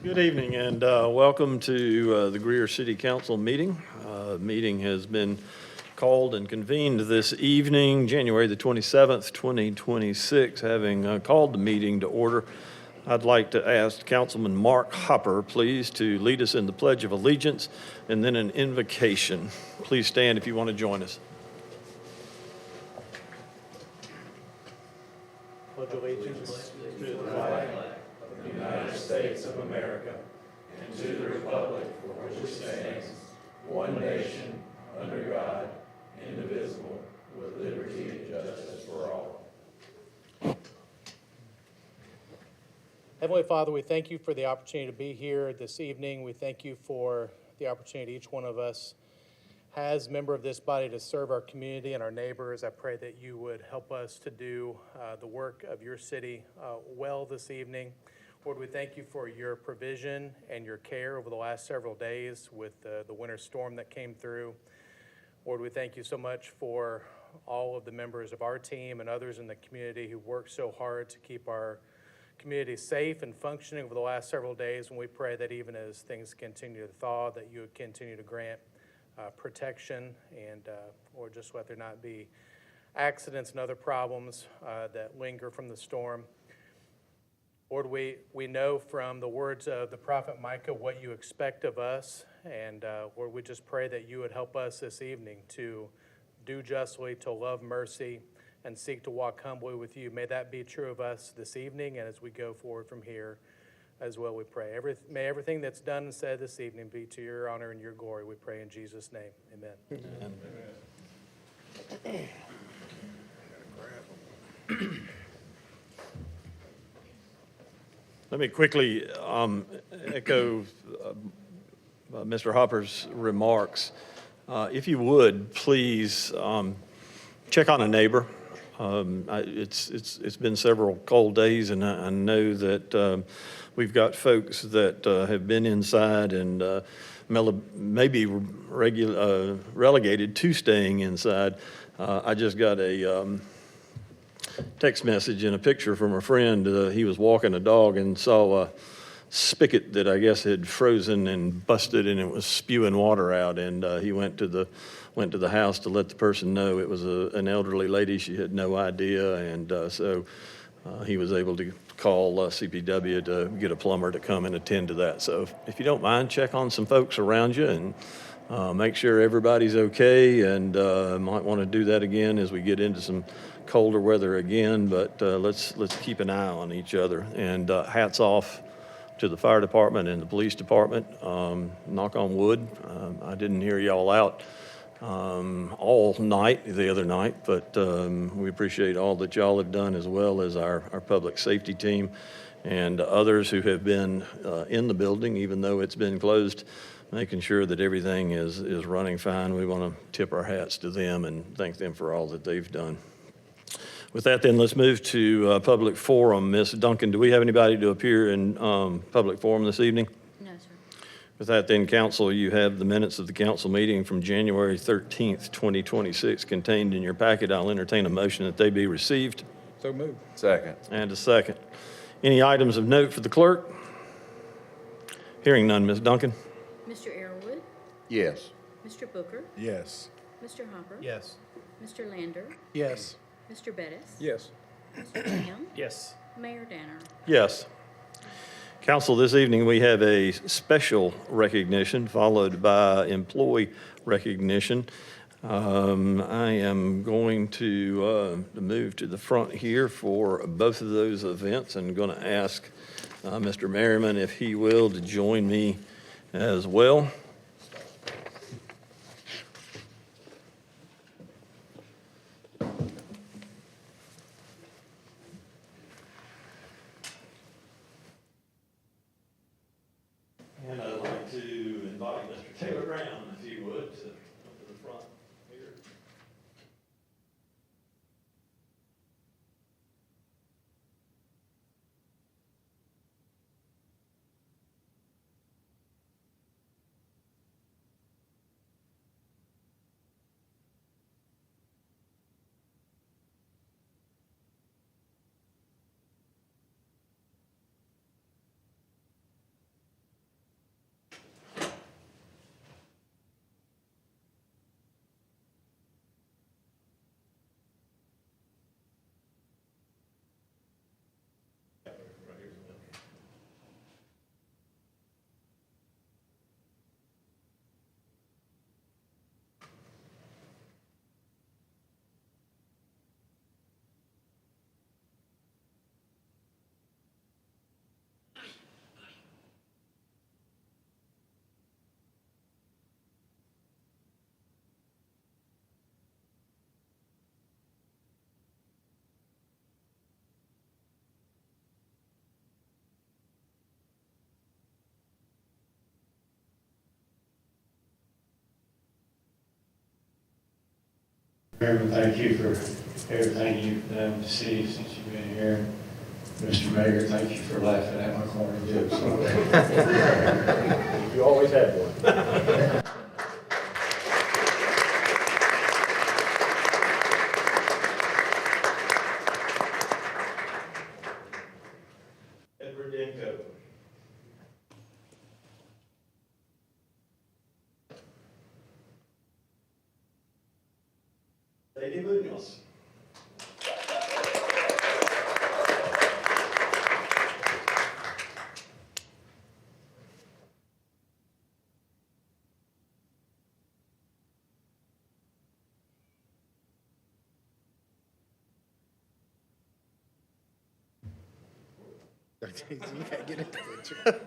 Good evening and welcome to the Greer City Council meeting. Meeting has been called and convened this evening, January the 27th, 2026. Having called the meeting to order, I'd like to ask Councilman Mark Hopper, please, to lead us in the Pledge of Allegiance and then an invocation. Please stand if you want to join us. Pledge allegiance to the flag of the United States of America and to the republic for which it stands, one nation, under God, indivisible, with liberty and justice for all. Heavenly Father, we thank you for the opportunity to be here this evening. We thank you for the opportunity each one of us has, member of this body, to serve our community and our neighbors. I pray that you would help us to do the work of your city well this evening. Lord, we thank you for your provision and your care over the last several days with the winter storm that came through. Lord, we thank you so much for all of the members of our team and others in the community who worked so hard to keep our community safe and functioning over the last several days. And we pray that even as things continue to thaw, that you would continue to grant protection and, or just let there not be accidents and other problems that linger from the storm. Lord, we know from the words of the prophet Micah what you expect of us, and Lord, we just pray that you would help us this evening to do justly, to love mercy, and seek to walk humbly with you. May that be true of us this evening and as we go forward from here as well, we pray. May everything that's done and said this evening be to your honor and your glory. We pray in Jesus' name. Amen. Amen. Let me quickly echo Mr. Hopper's remarks. If you would, please check on a neighbor. It's been several cold days, and I know that we've got folks that have been inside and maybe relegated to staying inside. I just got a text message and a picture from a friend. He was walking a dog and saw a spigot that I guess had frozen and busted, and it was spewing water out. And he went to the house to let the person know. It was an elderly lady. She had no idea, and so he was able to call CPW to get a plumber to come and attend to that. So if you don't mind, check on some folks around you and make sure everybody's okay. And might want to do that again as we get into some colder weather again. But let's keep an eye on each other. And hats off to the fire department and the police department. Knock on wood. I didn't hear y'all out all night the other night, but we appreciate all that y'all have done, as well as our public safety team and others who have been in the building, even though it's been closed, making sure that everything is running fine. We want to tip our hats to them and thank them for all that they've done. With that, then, let's move to public forum. Ms. Duncan, do we have anybody to appear in public forum this evening? No, sir. With that, then, council, you have the minutes of the council meeting from January 13th, 2026 contained in your packet. I'll entertain a motion that they be received. So moved. Second. And a second. Any items of note for the clerk? Hearing none, Ms. Duncan? Mr. Arrowood, Yes. Mr. Booker, Yes. Mr. Hopper, Yes. Mr. Lander, Yes. Mr. Bettis, Yes. Mr. Graham, Yes. Mayor Danner. Yes. Council, this evening we have a special recognition followed by employee recognition. I am going to move to the front here for both of those events and going to ask Mr. Merriman if he will to join me as well. And I'd like to invite Mr. Taylor Brown, if you would, to come to the front here. Chairman, thank you for everything you've done with the city since you've been here. Mr. Mayor, thank you for laughing at my corny jokes. You always have one. Edward Denko. Lady Munoz. You gotta get in the picture.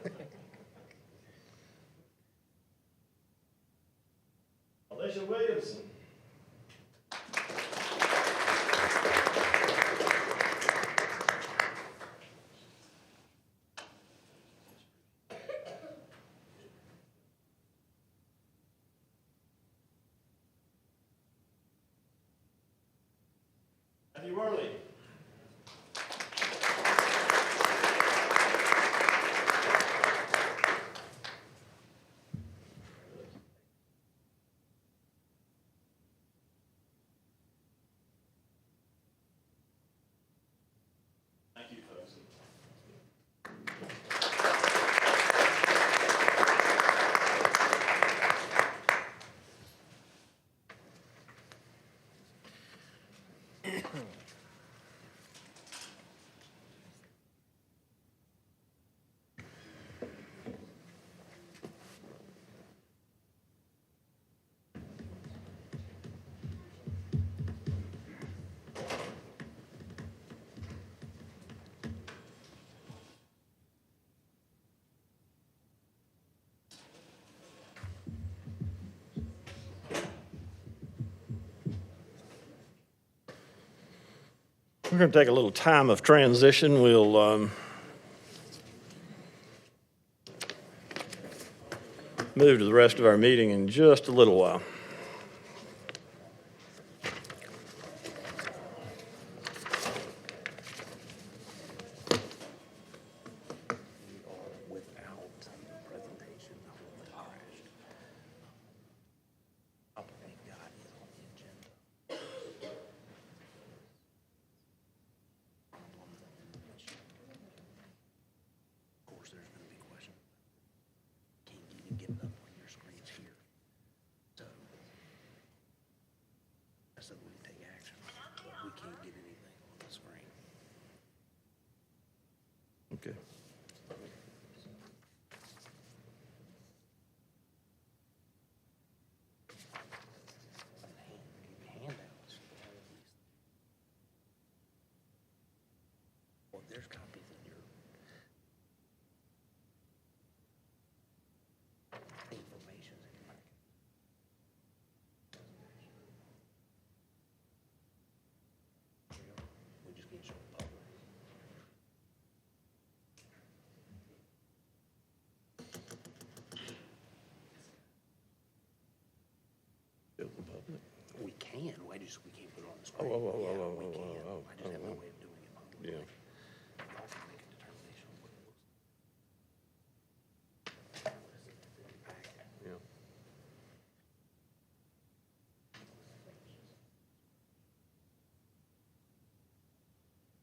Alicia Williamson. Matthew Worley. Thank you, folks. We're going to take a little time of transition. We'll move to the rest of our meeting in just a little while. Okay. There's copies in your information in your packet. We just can't show the public. Open public. We can, we can't put it on the screen. Oh, oh, oh, Yeah, oh, we oh, can. oh, oh, I just have no oh. way of doing it publicly. Yeah. Y'all can make a determination on what it looks like. Yeah.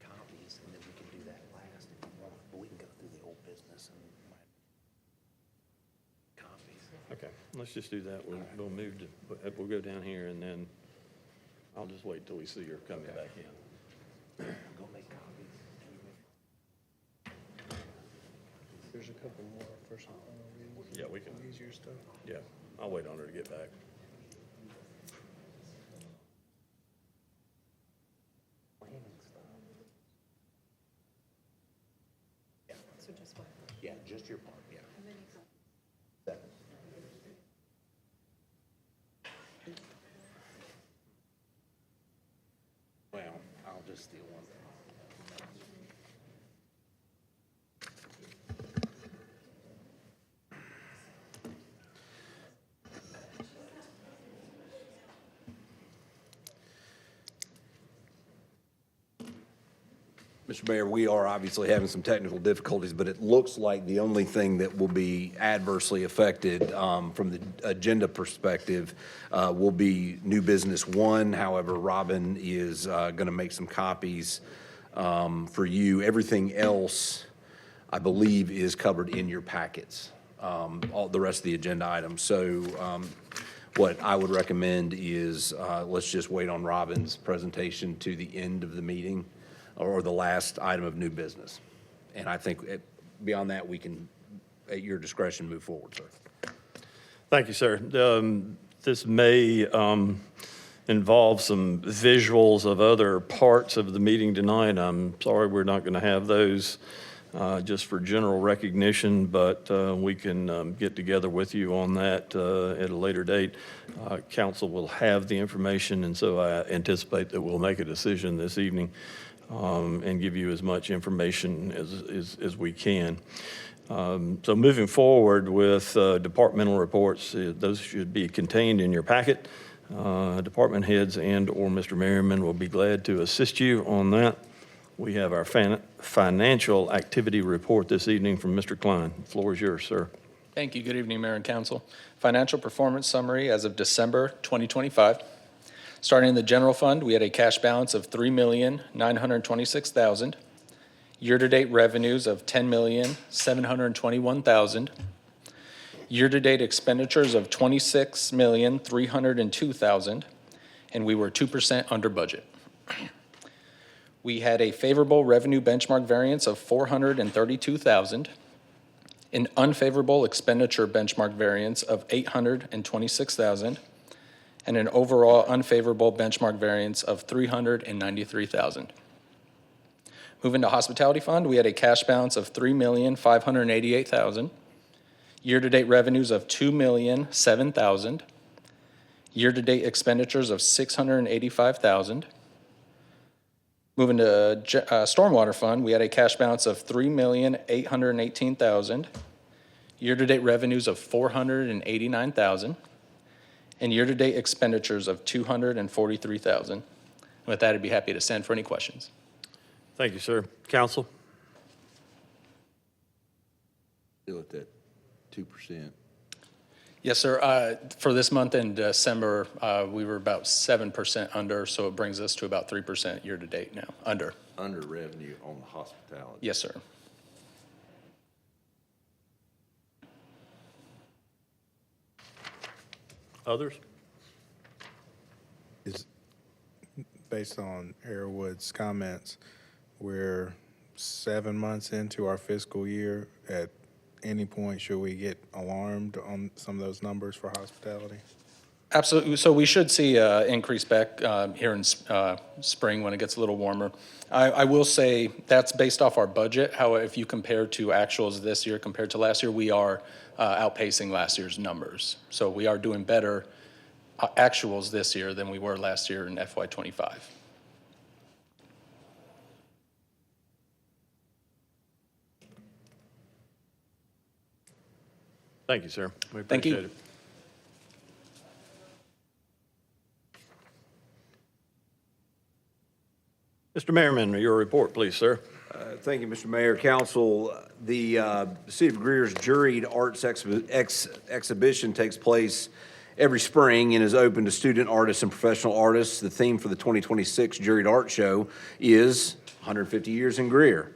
Copies, and then we can do that last if you want, but we can go through the old business and my copies. Okay, let's just do that. We'll move to, we'll go down here and then I'll just wait till we see her coming back in. Go make copies. There's a couple more for some Yeah, we can, easier stuff. yeah, I'll wait on her to get back. Planning stuff. Yeah. So just what? Yeah, just your part, yeah. Seven. Well, I'll just steal one. Mr. Mayor, we are obviously having some technical difficulties, but it looks like the only thing that will be adversely affected from the agenda perspective will be new business 1. However, Robin is going to make some copies for you. Everything else, I believe, is covered in your packets, all the rest of the agenda items. So what I would recommend is let's just wait on Robin's presentation to the end of the meeting, or the last item of new business. And I think beyond that, we can, at your discretion, move forward, sir. Thank you, sir. This may involve some visuals of other parts of the meeting tonight. I'm sorry we're not going to have those just for general recognition, but we can get together with you on that at a later date. Council will have the information, and so I anticipate that we'll make a decision this evening and give you as much information as we can. So moving forward with departmental reports, those should be contained in your packet. Department heads and/or Mr. Merriman will be glad to assist you on that. We have our financial activity report this evening from Mr. Klein. The floor is yours, sir. Thank you. Good evening, Mayor and Council. Financial performance summary as of December 2025. Starting in the general fund, we had a cash balance of $3,926,000. Year-to-date revenues of $10,721,000. Year-to-date expenditures of $26,302,000, and we were 2% under budget. We had a favorable revenue benchmark variance of $432,000, an unfavorable expenditure benchmark variance of $826,000, and an overall unfavorable benchmark variance of $393,000. Moving to hospitality fund, we had a cash balance of $3,588,000, year-to-date revenues of $2,007,000, year-to-date expenditures of $685,000. Moving to stormwater fund, we had a cash balance of $3,818,000, year-to-date revenues of $489,000, and year-to-date expenditures of $243,000. With that, I'd be happy to stand for any questions. Thank you, sir. Council? Still at that 2%. Yes, sir. For this month in December, we were about 7% under, so it brings us to about 3% year-to-date now, under. Under revenue on the hospitality. Yes, sir. Others? Is, based on Airwood's comments, we're 7 months into our fiscal year. At any point, should we get alarmed on some of those numbers for hospitality? Absolutely. So we should see increase back here in spring when it gets a little warmer. I will say that's based off our budget. However, if you compare to actuals this year compared to last year, we are outpacing last year's numbers. So we are doing better actuals this year than we were last year in FY25. Thank you, sir. We Thank you. appreciate it. Mr. Merriman, your report, please, sir. Thank you, Mr. Mayor, Council. The City of Greer's Juried Arts Exhibition takes place every spring and is open to student artists and professional artists. The theme for the 2026 Juried Art Show is 150 Years in Greer.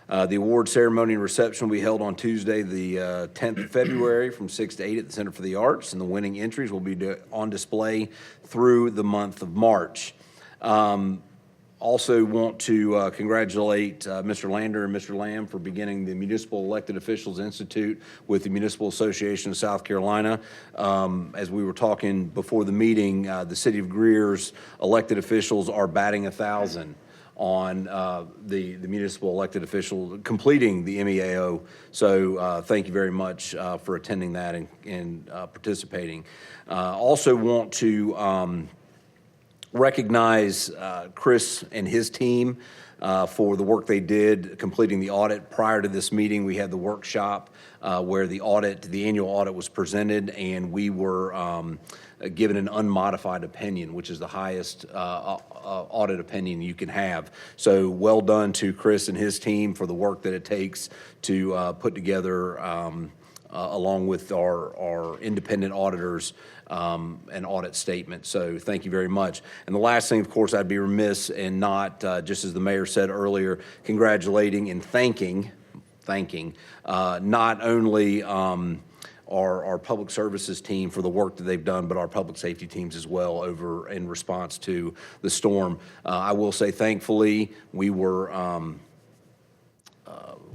The award ceremony and reception will be held on Tuesday, the 10th of February from 6 to 8 at the Center for the Arts, and the winning entries will be on display through the month of March. Also want to congratulate Mr. Lander and Mr. Lamb for beginning the Municipal Elected Officials Institute with the Municipal Association of South Carolina. As we were talking before the meeting, the City of Greer's elected officials are batting 1,000 on the municipal elected official completing the MEAO. So thank you very much for attending that and participating. Also want to recognize Chris and his team for the work they did completing the audit. Prior to this meeting, we had the workshop where the annual audit was presented, and we were given an unmodified opinion, which is the highest audit opinion you can have. So well done to Chris and his team for the work that it takes to put together, along with our independent auditors, an audit statement. So thank you very much. And the last thing, of course, I'd be remiss in not, just as the mayor said earlier, congratulating and thanking not only our public services team for the work that they've done, but our public safety teams as well over in response to the storm. I will say, thankfully,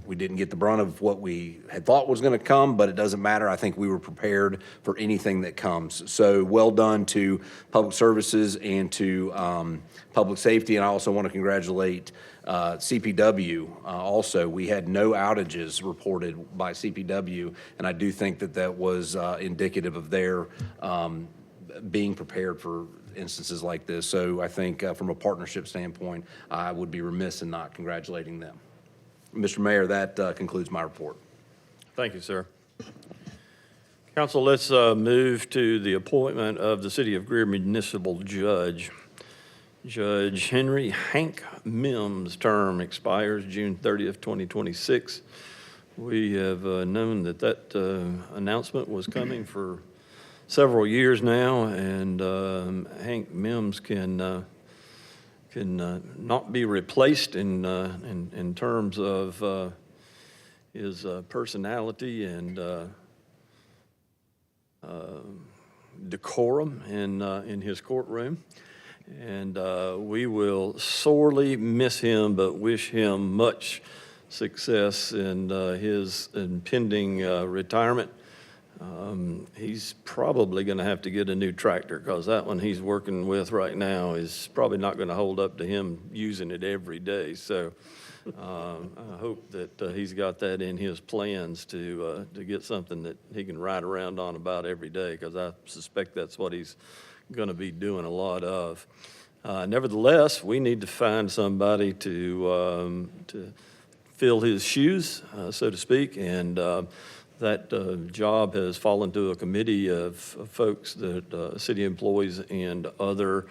we didn't get the brunt of what we had thought was going to come, but it doesn't matter. I think we were prepared for anything that comes. So well done to public services and to public safety. And I also want to congratulate CPW. Also, we had no outages reported by CPW, and I do think that was indicative of their being prepared for instances like this. So I think from a partnership standpoint, I would be remiss in not congratulating them. Mr. Mayor, that concludes my report. Thank you, sir. Council, let's move to the appointment of the City of Greer Municipal Judge. Judge Henry Hank Mims' term expires June 30th, 2026. We have known that announcement was coming for several years now, and Hank Mims can not be replaced in terms of his personality and decorum in his courtroom. And we will sorely miss him, but wish him much success in his impending retirement. He's probably going to have to get a new tractor, because that one he's working with right now is probably not going to hold up to him using it every day. So I hope that he's got that in his plans to get something that he can ride around on about every day, because I suspect that's what he's going to be doing a lot of. Nevertheless, we need to find somebody to fill his shoes, so to speak, and that job has fallen to a committee of folks that city employees and other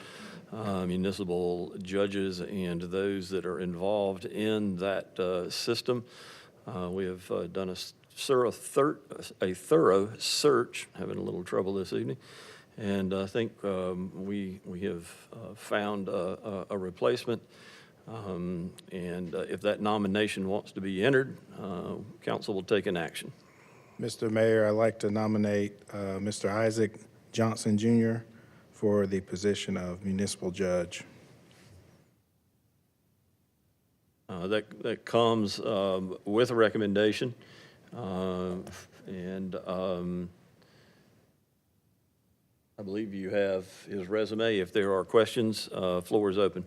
municipal judges and those that are involved in that system. We have done a thorough search, having a little trouble this evening, and I think we have found a replacement. And if that nomination wants to be entered, council will take an action. Mr. Mayor, I'd like to nominate Mr. Isaac Johnson Jr. for the position of municipal judge. That comes with a recommendation, and I believe you have his resume. If there are questions, floor is open.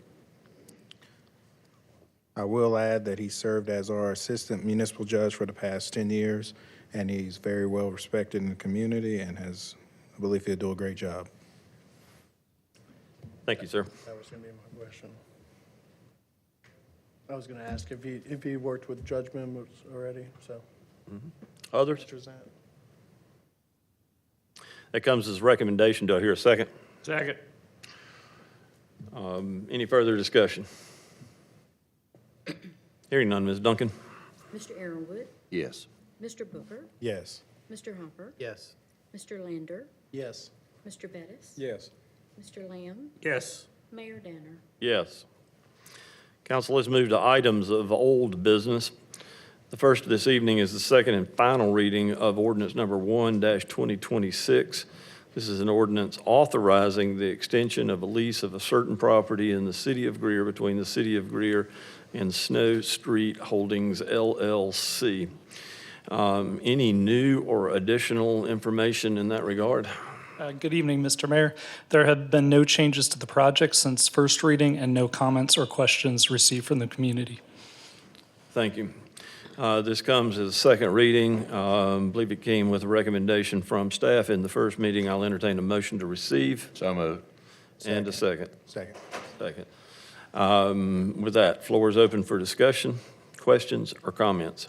I will add that he served as our assistant municipal judge for the past 10 years, and he's very well respected in the community and I believe he'll do a great job. Thank you, sir. That was going to be my question. I was going to ask if he worked with judge members already, so. Others? Mr. Zant. That comes as a recommendation. Do I hear a second? Second. Any further discussion? Hearing none, Ms. Duncan? Mr. Arrowood, Yes. Mr. Booker, Yes. Mr. Hopper, Yes. Mr. Lander, Yes. Mr. Bettis, Yes. Mr. Lamb, Yes. Mayor Danner. Yes. Council, let's move to items of old business. The first this evening is the second and final reading of ordinance number 1-2026. This is an ordinance authorizing the extension of a lease of a certain property in the city of Greer between the city of Greer and Snow Street Holdings LLC. Any new or additional information in that regard? Good evening, Mr. Mayor. There have been no changes to the project since first reading and no comments or questions received from the community. Thank you. This comes as a second reading. I believe it came with a recommendation from staff in the first meeting. I'll entertain a motion to receive. So moved. And a second. Second. Second. With that, floor is open for discussion, questions, or comments.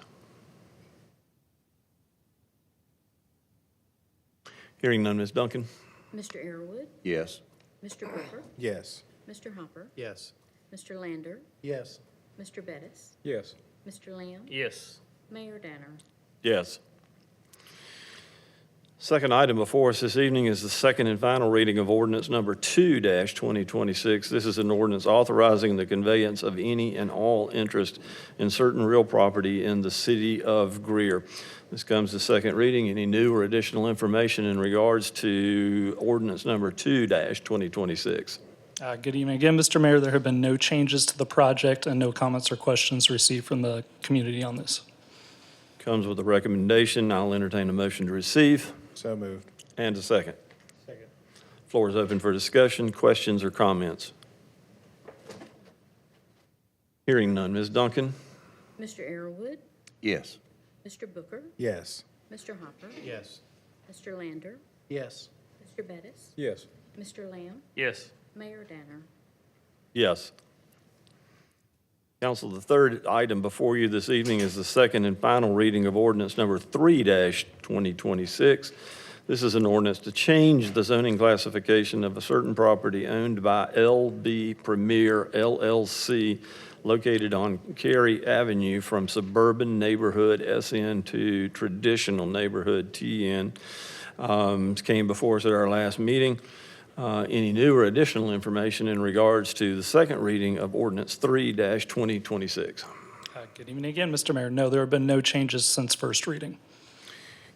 Hearing none, Ms. Duncan? Mr. Arrowood, Yes. Mr. Booker, Yes. Mr. Hopper, Yes. Mr. Lander, Yes. Mr. Bettis, Yes. Mr. Lamb, Yes. Mayor Danner. Yes. Second item before us this evening is the second and final reading of ordinance number 2-2026. This is an ordinance authorizing the conveyance of any and all interest in certain real property in the city of Greer. This comes to second reading. Any new or additional information in regards to ordinance number 2-2026? Good evening again, Mr. Mayor. There have been no changes to the project and no comments or questions received from the community on this. Comes with a recommendation. I'll entertain a motion to receive. So moved. And a second. Second. Floor is open for discussion, questions, or comments. Hearing none. Ms. Duncan? Mr. Arrowood, Yes. Mr. Booker, Yes. Mr. Hopper, Yes. Mr. Lander, Yes. Mr. Bettis, Yes. Mr. Lamb, Yes. Mayor Danner. Yes. Council, the third item before you this evening is the second and final reading of ordinance number 3-2026. This is an ordinance to change the zoning classification of a certain property owned by LB Premier LLC located on Cary Avenue from suburban neighborhood SN to traditional neighborhood TN. Came before us at our last meeting. Any new or additional information in regards to the second reading of ordinance 3-2026? Good evening again, Mr. Mayor. No, there have been no changes since first reading.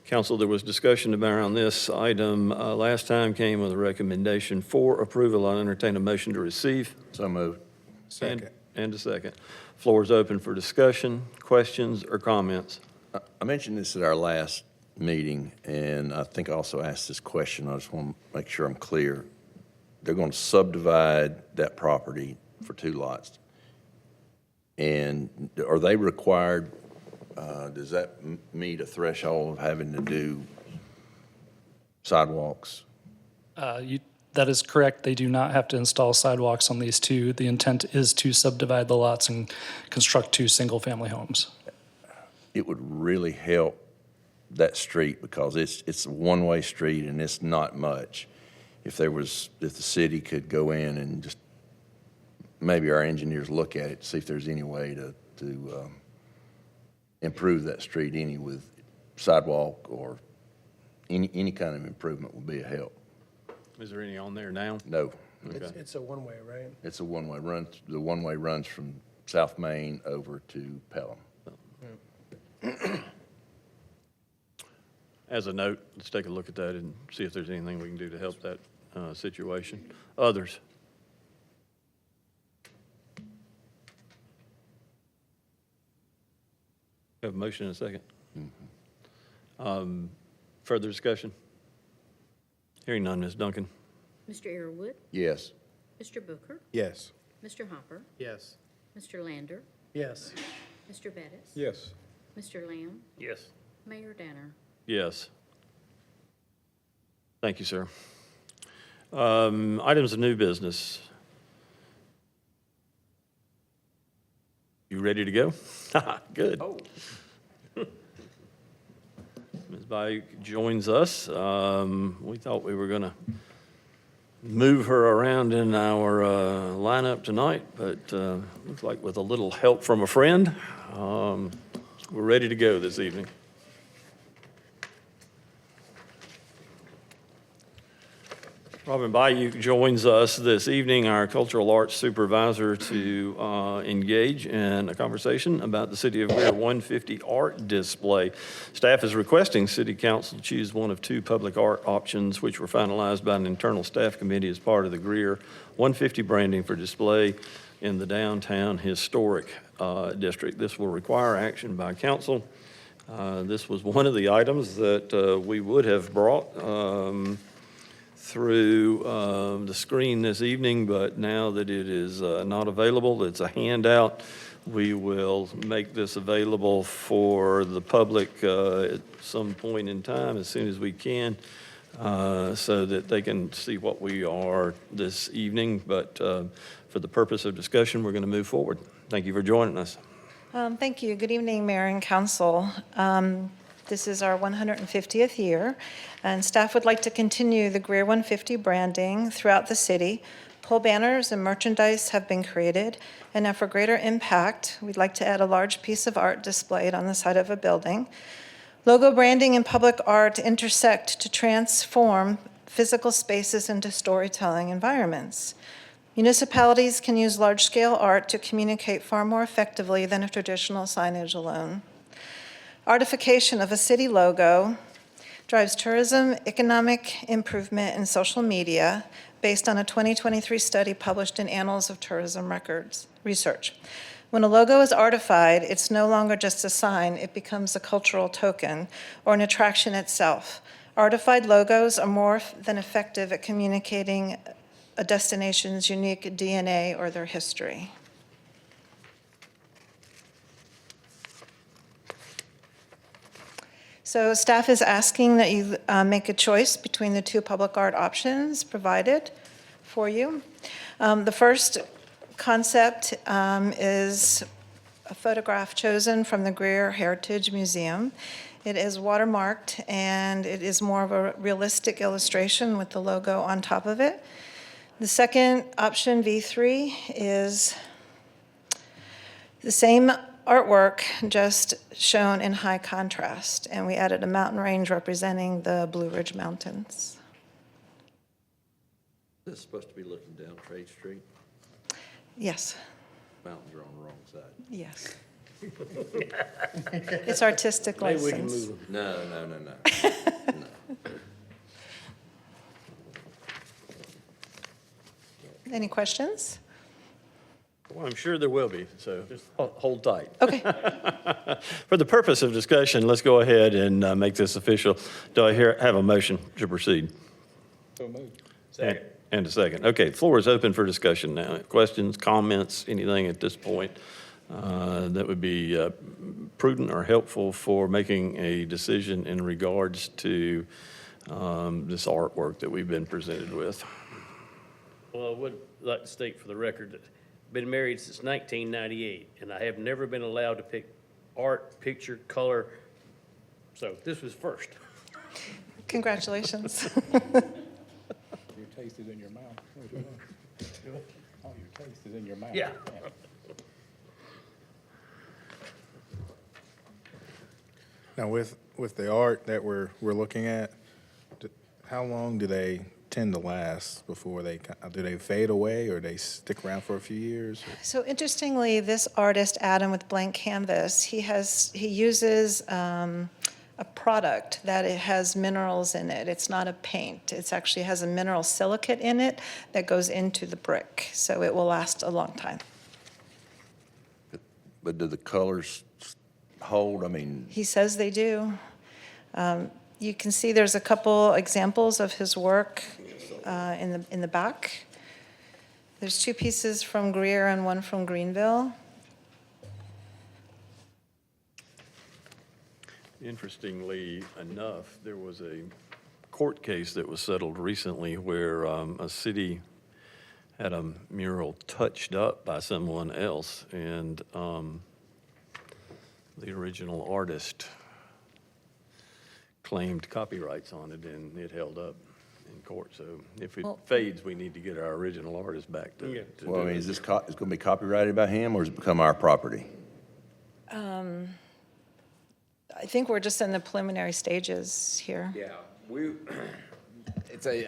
Council, there was discussion around this item last time, came with a recommendation for approval. I'll entertain a motion to receive. So moved. Second. And a second. Floor is open for discussion, questions, or comments. I mentioned this at our last meeting, and I think I also asked this question. I just want to make sure I'm clear. They're going to subdivide that property for 2 lots. And are they required, does that meet a threshold of having to do sidewalks? That is correct. They do not have to install sidewalks on these two. The intent is to subdivide the lots and construct 2 single-family homes. It would really help that street because it's a one-way street and it's not much. If the city could go in and just, maybe our engineers look at it, see if there's any way to improve that street any with sidewalk or any kind of improvement would be a help. Is there any on there now? No, It's a one-way, right? it's a one-way run. The one-way runs from South Main over to Pelham. As a note, let's take a look at that and see if there's anything we can do to help that situation. Others? Have a motion and a second. Further discussion? Hearing none, Ms. Duncan? Mr. Arrowood, Yes. Mr. Booker, Yes. Mr. Hopper, Yes. Mr. Lander, Yes. Mr. Bettis, Yes. Mr. Lamb, Yes. Mayor Danner. Yes. Thank you, sir. Items of new business. You ready to go? Good. Ms. Bayou joins us. We thought we were going to move her around in our lineup tonight, but looks like with a little help from a friend, we're ready to go this evening. Robin Bayou joins us this evening, our cultural arts supervisor, to engage in a conversation about the City of Greer 150 art display. Staff is requesting City Council choose one of 2 public art options, which were finalized by an internal staff committee as part of the Greer 150 branding for display in the downtown historic district. This will require action by council. This was one of the items that we would have brought through the screen this evening, but now that it is not available, it's a handout. We will make this available for the public at some point in time, as soon as we can. so that they can see what we are this evening. But for the purpose of discussion, we're going to move forward. Thank you for joining us. Thank you. Good evening, Mayor and Council. This is our 150th year, and staff would like to continue the Greer 150 branding throughout the city. Pole banners and merchandise have been created, and now for greater impact, we'd like to add a large piece of art displayed on the side of a building. Logo branding and public art intersect to transform physical spaces into storytelling environments. Municipalities can use large-scale art to communicate far more effectively than a traditional signage alone. Artification of a city logo drives tourism, economic improvement, and social media based on a 2023 study published in Annals of Tourism Research. When a logo is artified, it's no longer just a sign, it becomes a cultural token or an attraction itself. Artified logos are more than effective at communicating a destination's unique DNA or their history. So staff is asking that you make a choice between the two public art options provided for you. The first concept is a photograph chosen from the Greer Heritage Museum. It is watermarked, and it is more of a realistic illustration with the logo on top of it. The second option, V3, is the same artwork, just shown in high contrast, and we added a mountain range representing the Blue Ridge Mountains. This is supposed to be looking down Trade Street. Yes, Mountains are on the wrong side. yes. It's artistic Maybe we can license. move them. No. Any questions? Well, I'm sure there will be, so just hold tight. Okay. For the purpose of discussion, let's go ahead and make this official. Do I have a motion to proceed? So moved. And a second. Okay, the floor is open for discussion now. Questions, comments, anything at this point that would be prudent or helpful for making a decision in regards to this artwork that we've been presented with? Well, I would like to state for the record that I've been married since 1998, and I have never been allowed to pick art, picture, color. So this was first. Congratulations. Your taste is in your mouth. Oh, your taste is in your mouth. Yeah. Now, with the art that we're looking at, how long do they tend to last before do they fade away, or they stick around for a few years? So interestingly, this artist, Adam, with blank canvas, he uses a product that it has minerals in it. It's not a paint. It actually has a mineral silicate in it that goes into the brick, so it will last a long time. But do the colors hold? I mean, He says they do. You can see there's a couple examples of his work in the back. There's two pieces from Greer and one from Greenville. Interestingly enough, there was a court case that was settled recently where a city had a mural touched up by someone else, and the original artist claimed copyrights on it, and it held up in court. So if it fades, we need to get our original artist back to Yeah. to well, I do mean, it. is this it's going to be copyrighted by him, or has it become our property? I think we're just in the preliminary stages here. Yeah,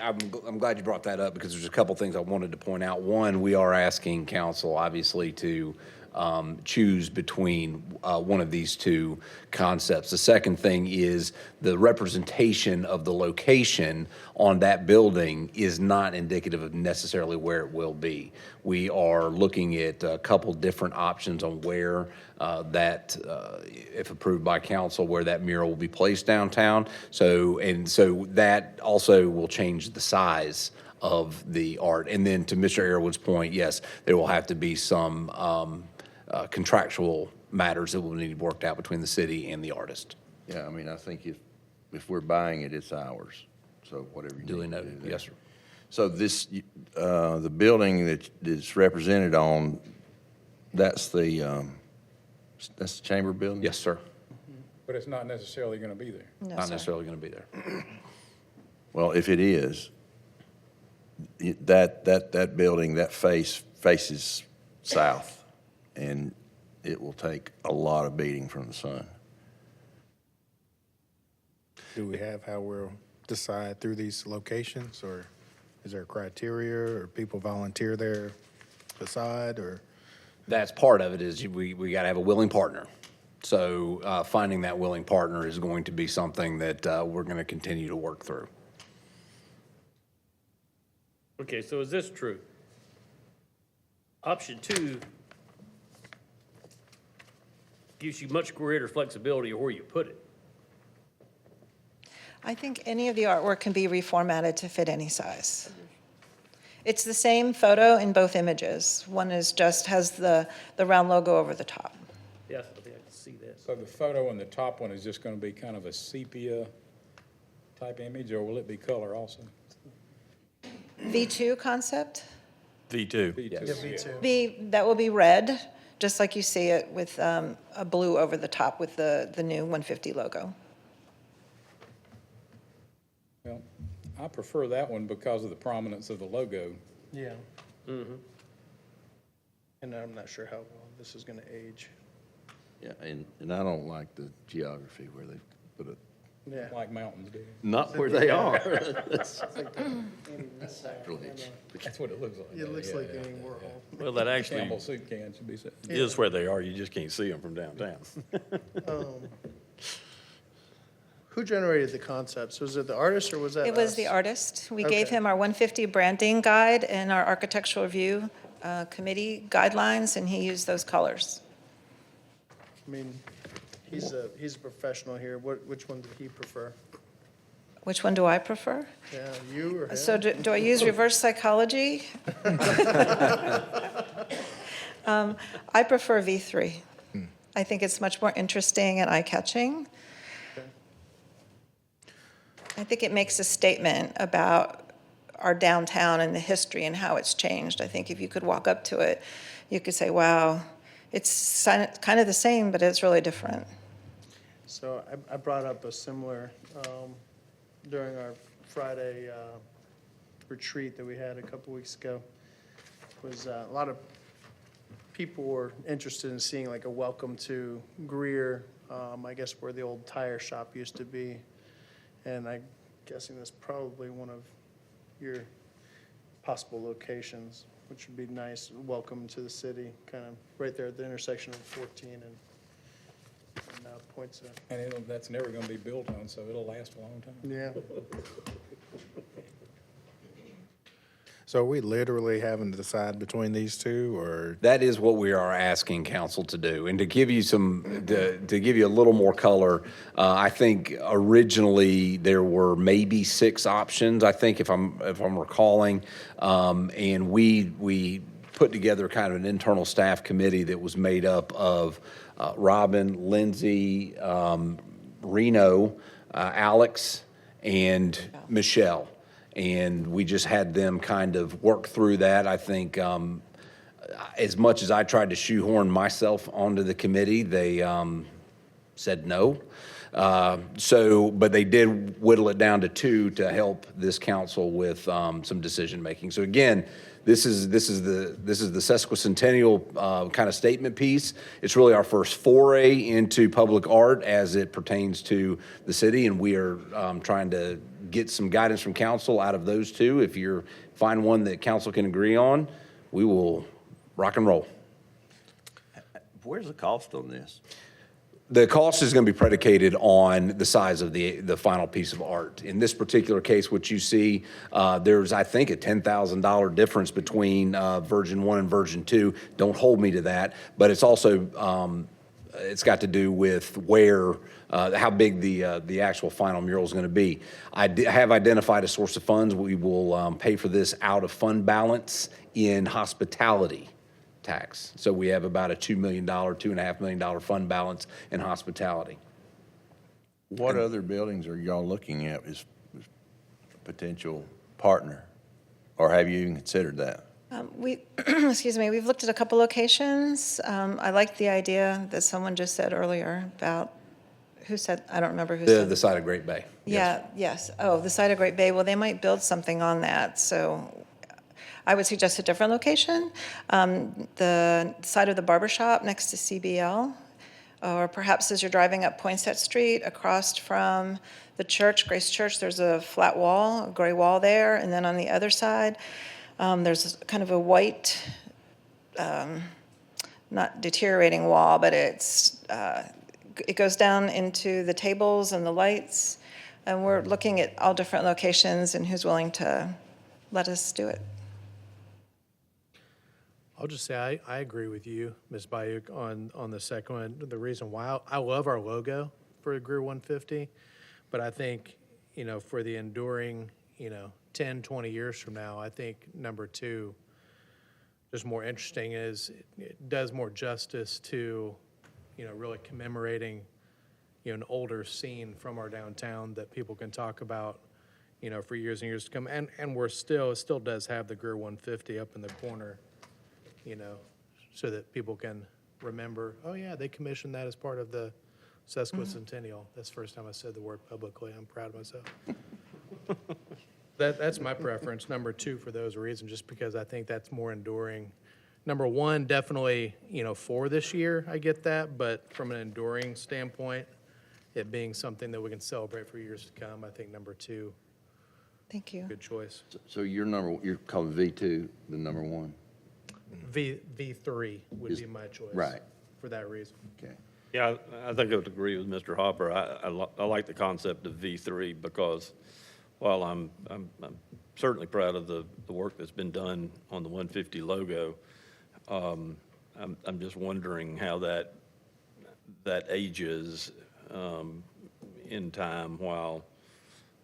I'm glad you brought that up, because there's a couple things I wanted to point out. One, we are asking council, obviously, to choose between one of these two concepts. The second thing is the representation of the location on that building is not indicative of necessarily where it will be. We are looking at a couple different options on where if approved by council, where that mural will be placed downtown. So that also will change the size of the art. And then to Mr. Airwood's point, yes, there will have to be some contractual matters that will need to be worked out between the city and the artist. Yeah, I mean, I think if we're buying it, it's ours. so whatever you Duly need to do noted. there. Yes, sir. So this, the building that it's represented on, that's the chamber building? Yes, sir. But it's not necessarily gonna be there. No, Not sir. necessarily going to be there. Well, if it is, that building, that faces south, and it will take a lot of beating from the sun. Do we have how we'll decide through these locations, or is there a criteria, or people volunteer their facade, or? That's part of it is we got to have a willing partner. So finding that willing partner is going to be something that we're going to continue to work through. Okay, so is this true? Option 2 gives you much greater flexibility of where you put it. I think any of the artwork can be reformatted to fit any size. It's the same photo in both images. One is just has the round logo over the top. Yes, I think I can see that. So the photo in the top one is just gonna be kind of a sepia type image, or will it be color also? V2 concept, V2. that will be red, just like you see it with a blue over the top with the new 150 logo. Well, I prefer that one because of the prominence of the logo. Yeah. Mm-hmm. And I'm not sure how well this is gonna age. Yeah, and I don't like the geography where they put it, Yeah. Like mountains do. Not where they are. that's sacrilege. That's what it looks like. It looks Yeah, like yeah, any yeah, Warhol. Well, that yeah. actually Campbell soup can should be said. is where they are. You just can't see them from downtown. Who generated the concepts? Was it the artist or was that It was the us? artist. We gave Okay. him our 150 branding guide and our architectural review committee guidelines, and he used those colors. I mean, he's a professional here. Which one did he prefer? Which one do I prefer? Yeah, you or him? So do I use reverse psychology? I prefer V3. I think it's much more interesting and eye-catching. I think it makes a statement about our downtown and the history and how it's changed. I think if you could walk up to it, you could say, wow, it's kind of the same, but it's really different. So I brought up a similar, during our Friday retreat that we had a couple weeks ago, was a lot of people were interested in seeing like a welcome to Greer, I guess where the old tire shop used to be. And I'm guessing that's probably one of your possible locations, which would be nice. Welcome to the city, kind of right there at the intersection of 14 and points at. And that's never gonna be built on, so it'll last a long time. Yeah. So are we literally having to decide between these two, or? That is what we are asking council to do. And to give you to give you a little more color, I think originally there were maybe 6 options, I think, if I'm recalling. And we put together kind of an internal staff committee that was made up of Robin, Lindsay, Reno, Alex, and Michelle. And we just had them kind of work through that. I think as much as I tried to shoehorn myself onto the committee, they said no. But they did whittle it down to 2 to help this council with some decision-making. So again, this is the sesquicentennial kind of statement piece. It's really our first foray into public art as it pertains to the city, and we are trying to get some guidance from council out of those 2. If you find one that council can agree on, we will rock and roll. Where's the cost on this? The cost is going to be predicated on the size of the final piece of art. In this particular case, what you see, there's, I think, a $10,000 difference between version 1 and version 2. Don't hold me to that, but it's also, it's got to do with where, how big the actual final mural is going to be. I have identified a source of funds. We will pay for this out of fund balance in hospitality tax. So we have about a $2 million, $2.5 million fund balance in hospitality. What other buildings are y'all looking at? potential partner? Or have you even considered that? We, excuse me, we've looked at a couple locations. I like the idea that someone just said earlier about, who said, I don't remember who said. The side of Great Bay. Yeah, yes. Oh, the side of Great Bay. Well, they might build something on that, so I would suggest a different location. The side of the barber shop next to CBL, or perhaps as you're driving up Poinsett Street across from the church, Grace Church, there's a flat wall, a gray wall there, and then on the other side, there's kind of a white, not deteriorating wall, but it goes down into the tables and the lights, and we're looking at all different locations and who's willing to let us do it. I'll just say I agree with you, Ms. Bayuk, on the second one. The reason why I love our logo for Greer 150, but I think, for the enduring, 10, 20 years from now, I think number two, just more interesting, is it does more justice to, really commemorating, an older scene from our downtown that people can talk about, for years and years to come. And it still does have the Greer 150 up in the corner, so that people can remember, oh yeah, they commissioned that as part of the sesquicentennial. That's the first time I said the word publicly. I'm proud of myself. That's my preference, number two, for those reasons, just because I think that's more enduring. Number one, definitely, for this year, I get that, but from an enduring standpoint, it being something that we can celebrate for years to come, I think number two, Thank you. good choice. So you're calling V2 the number one? V3 would be my choice. Right. For that reason. Okay. Yeah, I think I would agree with Mr. Hopper. I like the concept of V3 because while I'm certainly proud of the work that's been done on the 150 logo, I'm just wondering how that ages in time, while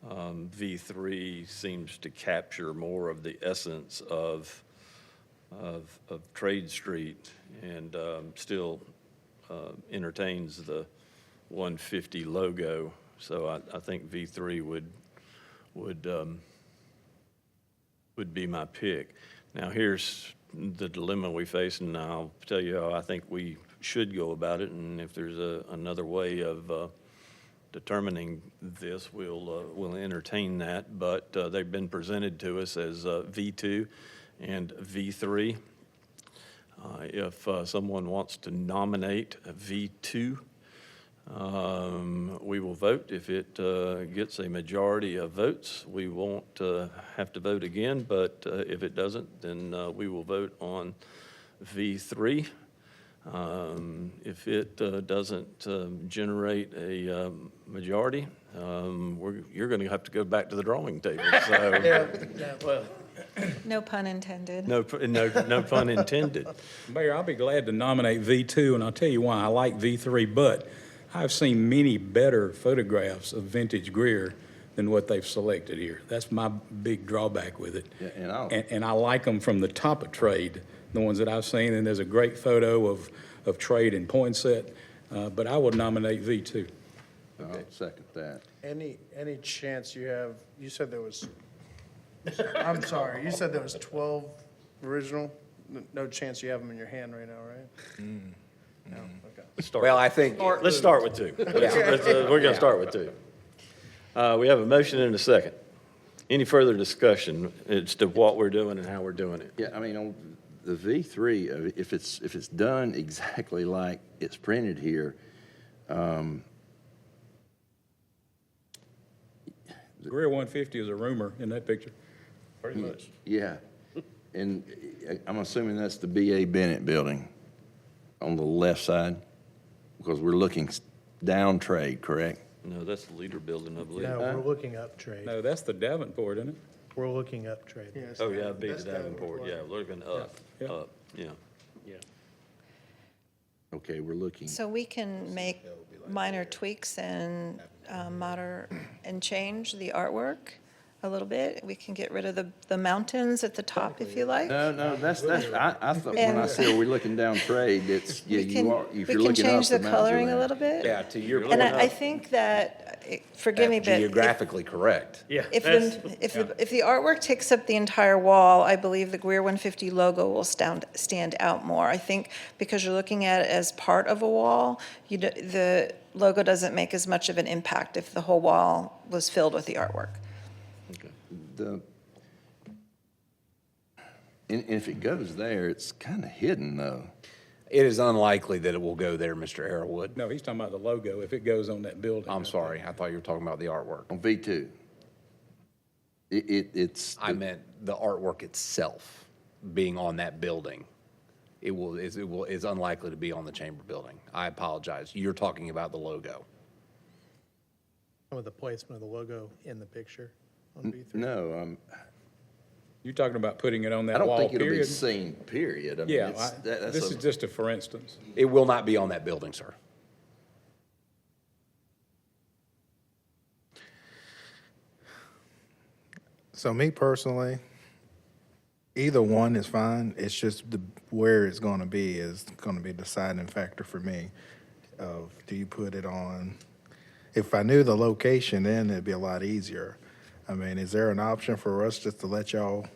V3 seems to capture more of the essence of Trade Street and still entertains the 150 logo. So I think V3 would be my pick. Now, here's the dilemma we face, and I'll tell you how I think we should go about it, and if there's another way of determining this, we'll entertain that. But they've been presented to us as V2 and V3. If someone wants to nominate a V2, we will vote. If it gets a majority of votes, we won't have to vote again, but if it doesn't, then we will vote on V3. If it doesn't generate a majority, you're going to have to go back to the drawing table. So, No pun intended. no pun intended. Mayor, I'll be glad to nominate V2, and I'll tell you why. I like V3, but I've seen many better photographs of vintage Greer than what they've selected here. That's my big drawback with it. Yeah, And I like them from the top of Trade, the ones that I've seen, and there's a great photo of Trade in Poinsett, but I would nominate V2. I'll second that. Any chance you have, you said there was, I'm sorry, you said there was 12 original? No chance you have them in your hand right now, right? No, okay. Well, I think, Let's start with two. We're going to start with two. We have a motion and a second. Any further discussion as to what we're doing and how we're doing it? Yeah, I mean, on the V3, if it's done exactly like it's printed here, Greer 150 is a rumor in that picture. Pretty much. yeah. And I'm assuming that's the B.A. Bennett building on the left side, because we're looking down Trade, correct? No, that's the leader building, I believe. No, we're looking up Trade. No, that's the Davenport, isn't it? We're looking up Trade. Oh, yeah, big Davenport, yeah, looking up, yeah. Yeah. Okay, we're looking. So we can make minor tweaks and change the artwork a little bit. We can get rid of the mountains at the top if you like. No, that's, I thought, when I said, are we looking down trade, it's, yeah, We can, you are, if we you're can looking up, change the the mountains are coloring a there. little bit. Yeah, to your And point, I think that, forgive me, that's but if- geographically correct. Yeah. if the artwork takes up the entire wall, I believe the Greer 150 logo will stand out more. I think because you're looking at it as part of a wall, the logo doesn't make as much of an impact if the whole wall was filled with the artwork. The, and if it goes there, it's kind of hidden though. It is unlikely that it will go there, Mr. Arrowood. No, he's talking about the logo, if it goes on that building. I'm sorry, I thought you were talking about the artwork. On V2. It's. I meant the artwork itself being on that building. It's unlikely to be on the chamber building. I apologize. You're talking about the logo. With the placement of the logo in the picture on V3. No, You're talking about putting it on I that don't wall, think it'll be period? seen, period. I mean, Yeah, it's- that's this a- is just a for instance. It will not be on that building, sir. So me personally, either one is fine. It's just where it's going to be is going to be the deciding factor for me. Of do you put it on? If I knew the location, then it'd be a lot easier. I mean, is there an option for us just to let y'all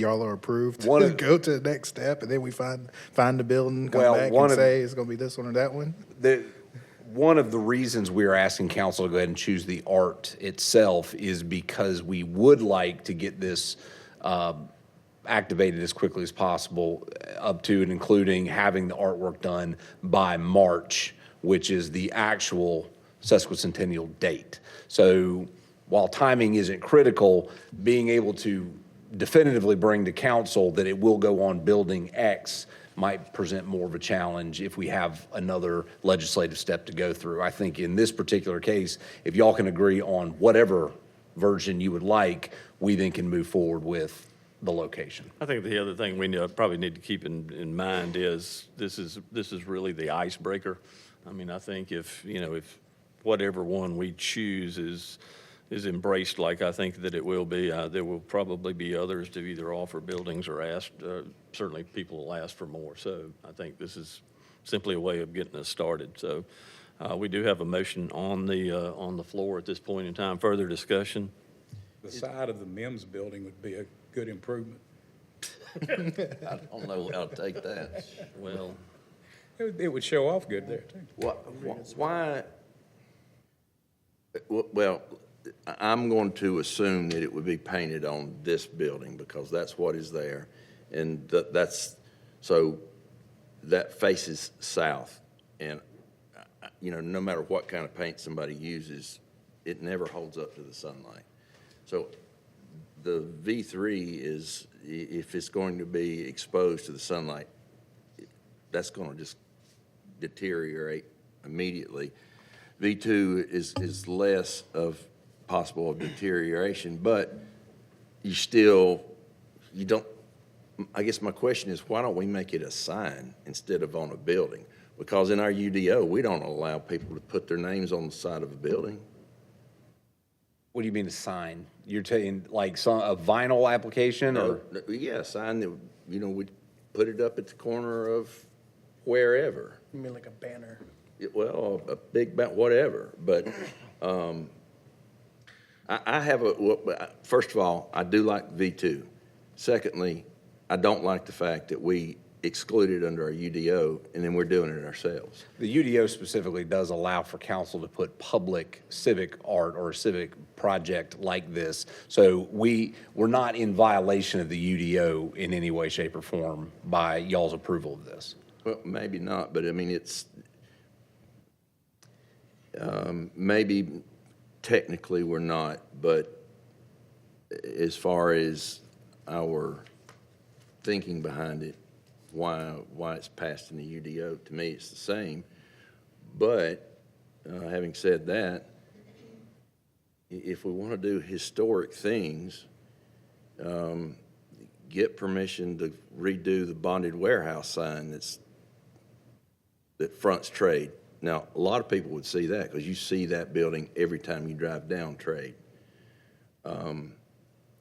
are approved to go to the next step, and then we find the building, come Well, back and say it's going to be this one or that one? One of the reasons we're asking council to go ahead and choose the art itself is because we would like to get this activated as quickly as possible, up to and including having the artwork done by March, which is the actual sesquicentennial date. So while timing isn't critical, being able to definitively bring to council that it will go on building X might present more of a challenge if we have another legislative step to go through. I think in this particular case, if y'all can agree on whatever version you would like, we then can move forward with the location. I think the other thing we probably need to keep in mind is this is really the icebreaker. I mean, I think if whatever one we choose is embraced like I think that it will be, there will probably be others to either offer buildings or ask, certainly people will ask for more. So I think this is simply a way of getting us started. So we do have a motion on the floor at this point in time. Further discussion? The side of the MIMS building would be a good improvement. I don't know how to take that. Well, It would show off good there, too. Why? Well, I'm going to assume that it would be painted on this building because that's what is there. And so that faces south. And, no matter what kind of paint somebody uses, it never holds up to the sunlight. So the V3 is, if it's going to be exposed to the sunlight, that's going to just deteriorate immediately. V2 is less of possible deterioration, but you don't, I guess my question is, why don't we make it a sign instead of on a building? Because in our UDO, we don't allow people to put their names on the side of a building. What do you mean a sign? You're saying like a vinyl application or? Yeah, a sign that, we'd put it up at the corner of wherever. You mean like a banner? Well, a big, whatever, but I have first of all, I do like V2. Secondly, I don't like the fact that we exclude it under our UDO and then we're doing it ourselves. The UDO specifically does allow for council to put public civic art or a civic project like this. So we're not in violation of the UDO in any way, shape, or form by y'all's approval of this. Well, maybe not, but I mean, it's, maybe technically we're not, but as far as our thinking behind it, why it's passed in the UDO, to me, it's the same. But having said that, if we want to do historic things, get permission to redo the bonded warehouse sign that fronts Trade. Now, a lot of people would see that because you see that building every time you drive down Trade. and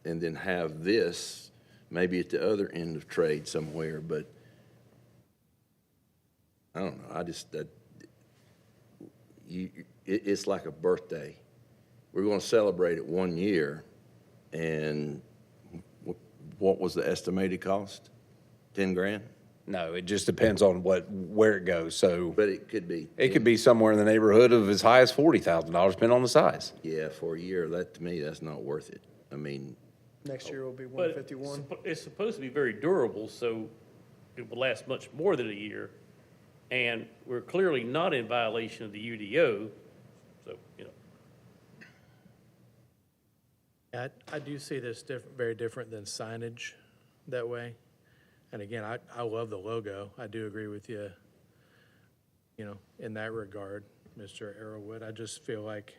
then have this maybe at the other end of trade somewhere, but I don't know, I just, it's like a birthday. We're gonna celebrate it 1 year, and what was the estimated cost? 10 grand? No, it just depends on where it goes. So But it could be. it could be somewhere in the neighborhood of as high as $40,000, depending on the size. Yeah, for a year, that, to me, that's not worth it. I mean, Next year will be But 151. it's supposed to be very durable, so it will last much more than a year. And we're clearly not in violation of the UDO, so, you know. I do see this very different than signage that way. And again, I love the logo. I do agree with you, you know, in that regard, Mr. Arrowwood. I just feel like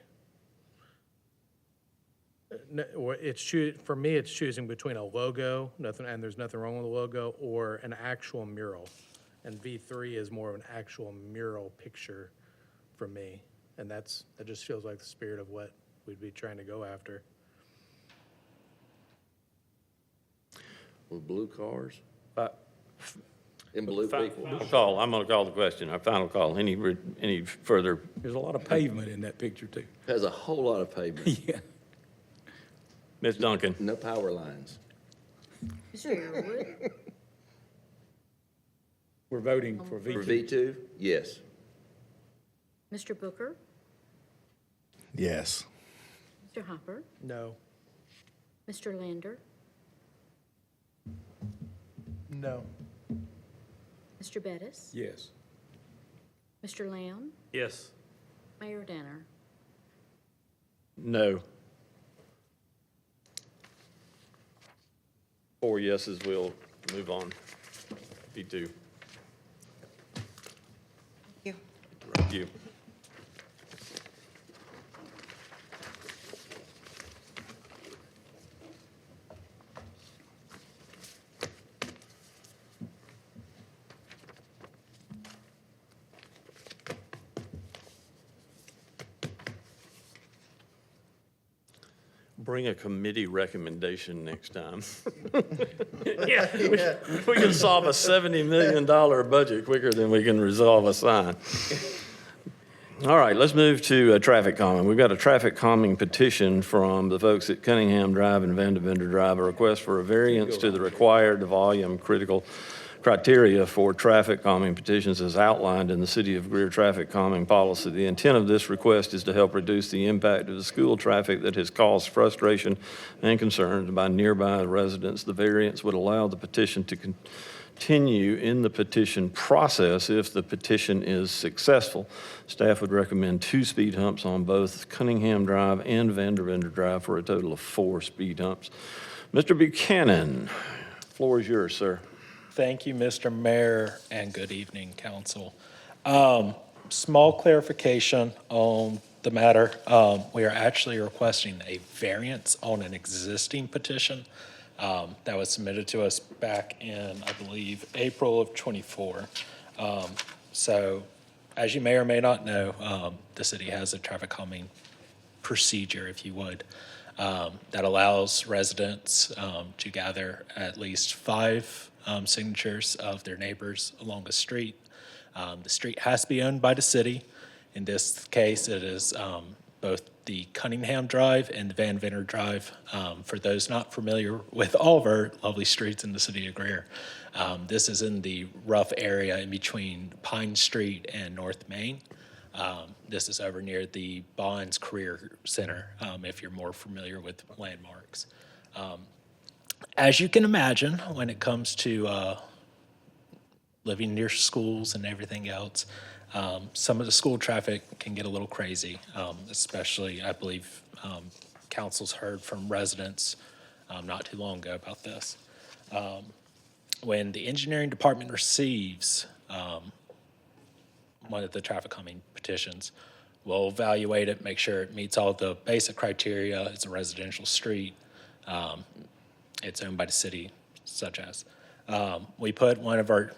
for me, it's choosing between a logo, and there's nothing wrong with a logo, or an actual mural. And V3 is more of an actual mural picture for me. And that just feels like the spirit of what we'd be trying to go after. with blue cars But and blue people. I'm gonna call the question, our final call. Any further? There's a lot of pavement in that picture, too. Has a whole lot of pavement, Yeah. Ms. Duncan? no power lines. Mr. Arrowood, We're voting for For V2. V2, yes. Mr. Booker, Yes. Mr. Hopper, No. Mr. Lander, No. Mr. Bettis, Yes. Mr. Lamb, Yes. Mayor Danner. No. 4 yeses, we'll move on. B2. You. Thank you. Bring a committee recommendation next time. Yeah, we can solve a $70 million budget quicker than we can resolve a sign. All right, let's move to traffic calming. We've got a traffic calming petition from the folks at Cunningham Drive and Vandevender Drive, a request for a variance to the required volume critical criteria for traffic calming petitions as outlined in the City of Greer traffic calming policy. The intent of this request is to help reduce the impact of the school traffic that has caused frustration and concerns by nearby residents. The variance would allow the petition to continue in the petition process if the petition is successful. Staff would recommend 2 speed humps on both Cunningham Drive and Vandevender Drive for a total of 4 speed humps. Mr. Buchanan, floor is yours, sir. Thank you, Mr. Mayor, and good evening, council. Small clarification on the matter. We are actually requesting a variance on an existing petition that was submitted to us back in, I believe, April of '24. So, as you may or may not know, the city has a traffic calming procedure, if you would, that allows residents to gather at least 5 signatures of their neighbors along a street. The street has to be owned by the city. In this case, it is both the Cunningham Drive and the Van Venner Drive. For those not familiar with all of our lovely streets in the city of Greer, this is in the rough area in between Pine Street and North Main. This is over near the Bonds Career Center, if you're more familiar with landmarks. As you can imagine, when it comes to living near schools and everything else, some of the school traffic can get a little crazy, especially, I believe, council's heard from residents not too long ago about this. When the engineering department receives one of the traffic calming petitions, we'll evaluate it, make sure it meets all the basic criteria. It's a residential street. It's owned by the city, such as. We put one of our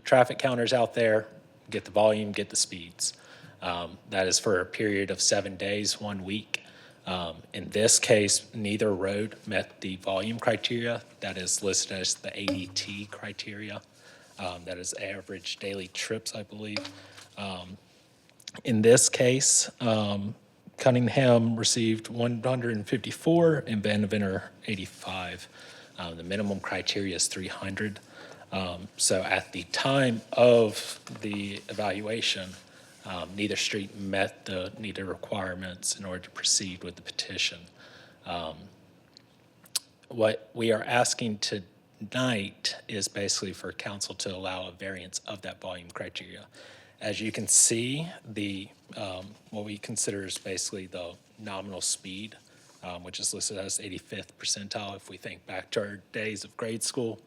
traffic counters out there, get the volume, get the speeds. That is for a period of 7 days, 1 week. In this case, neither road met the volume criteria that is listed as the ADT criteria. That is average daily trips, I believe. In this case, Cunningham received 154 and Vanderventor 85. The minimum criteria is 300. So at the time of the evaluation, neither street met the needed requirements in order to proceed with the petition. What we are asking tonight is basically for council to allow a variance of that volume criteria. As you can see, what we consider is basically the nominal speed, which is listed as 85th percentile. If we think back to our days of grade school,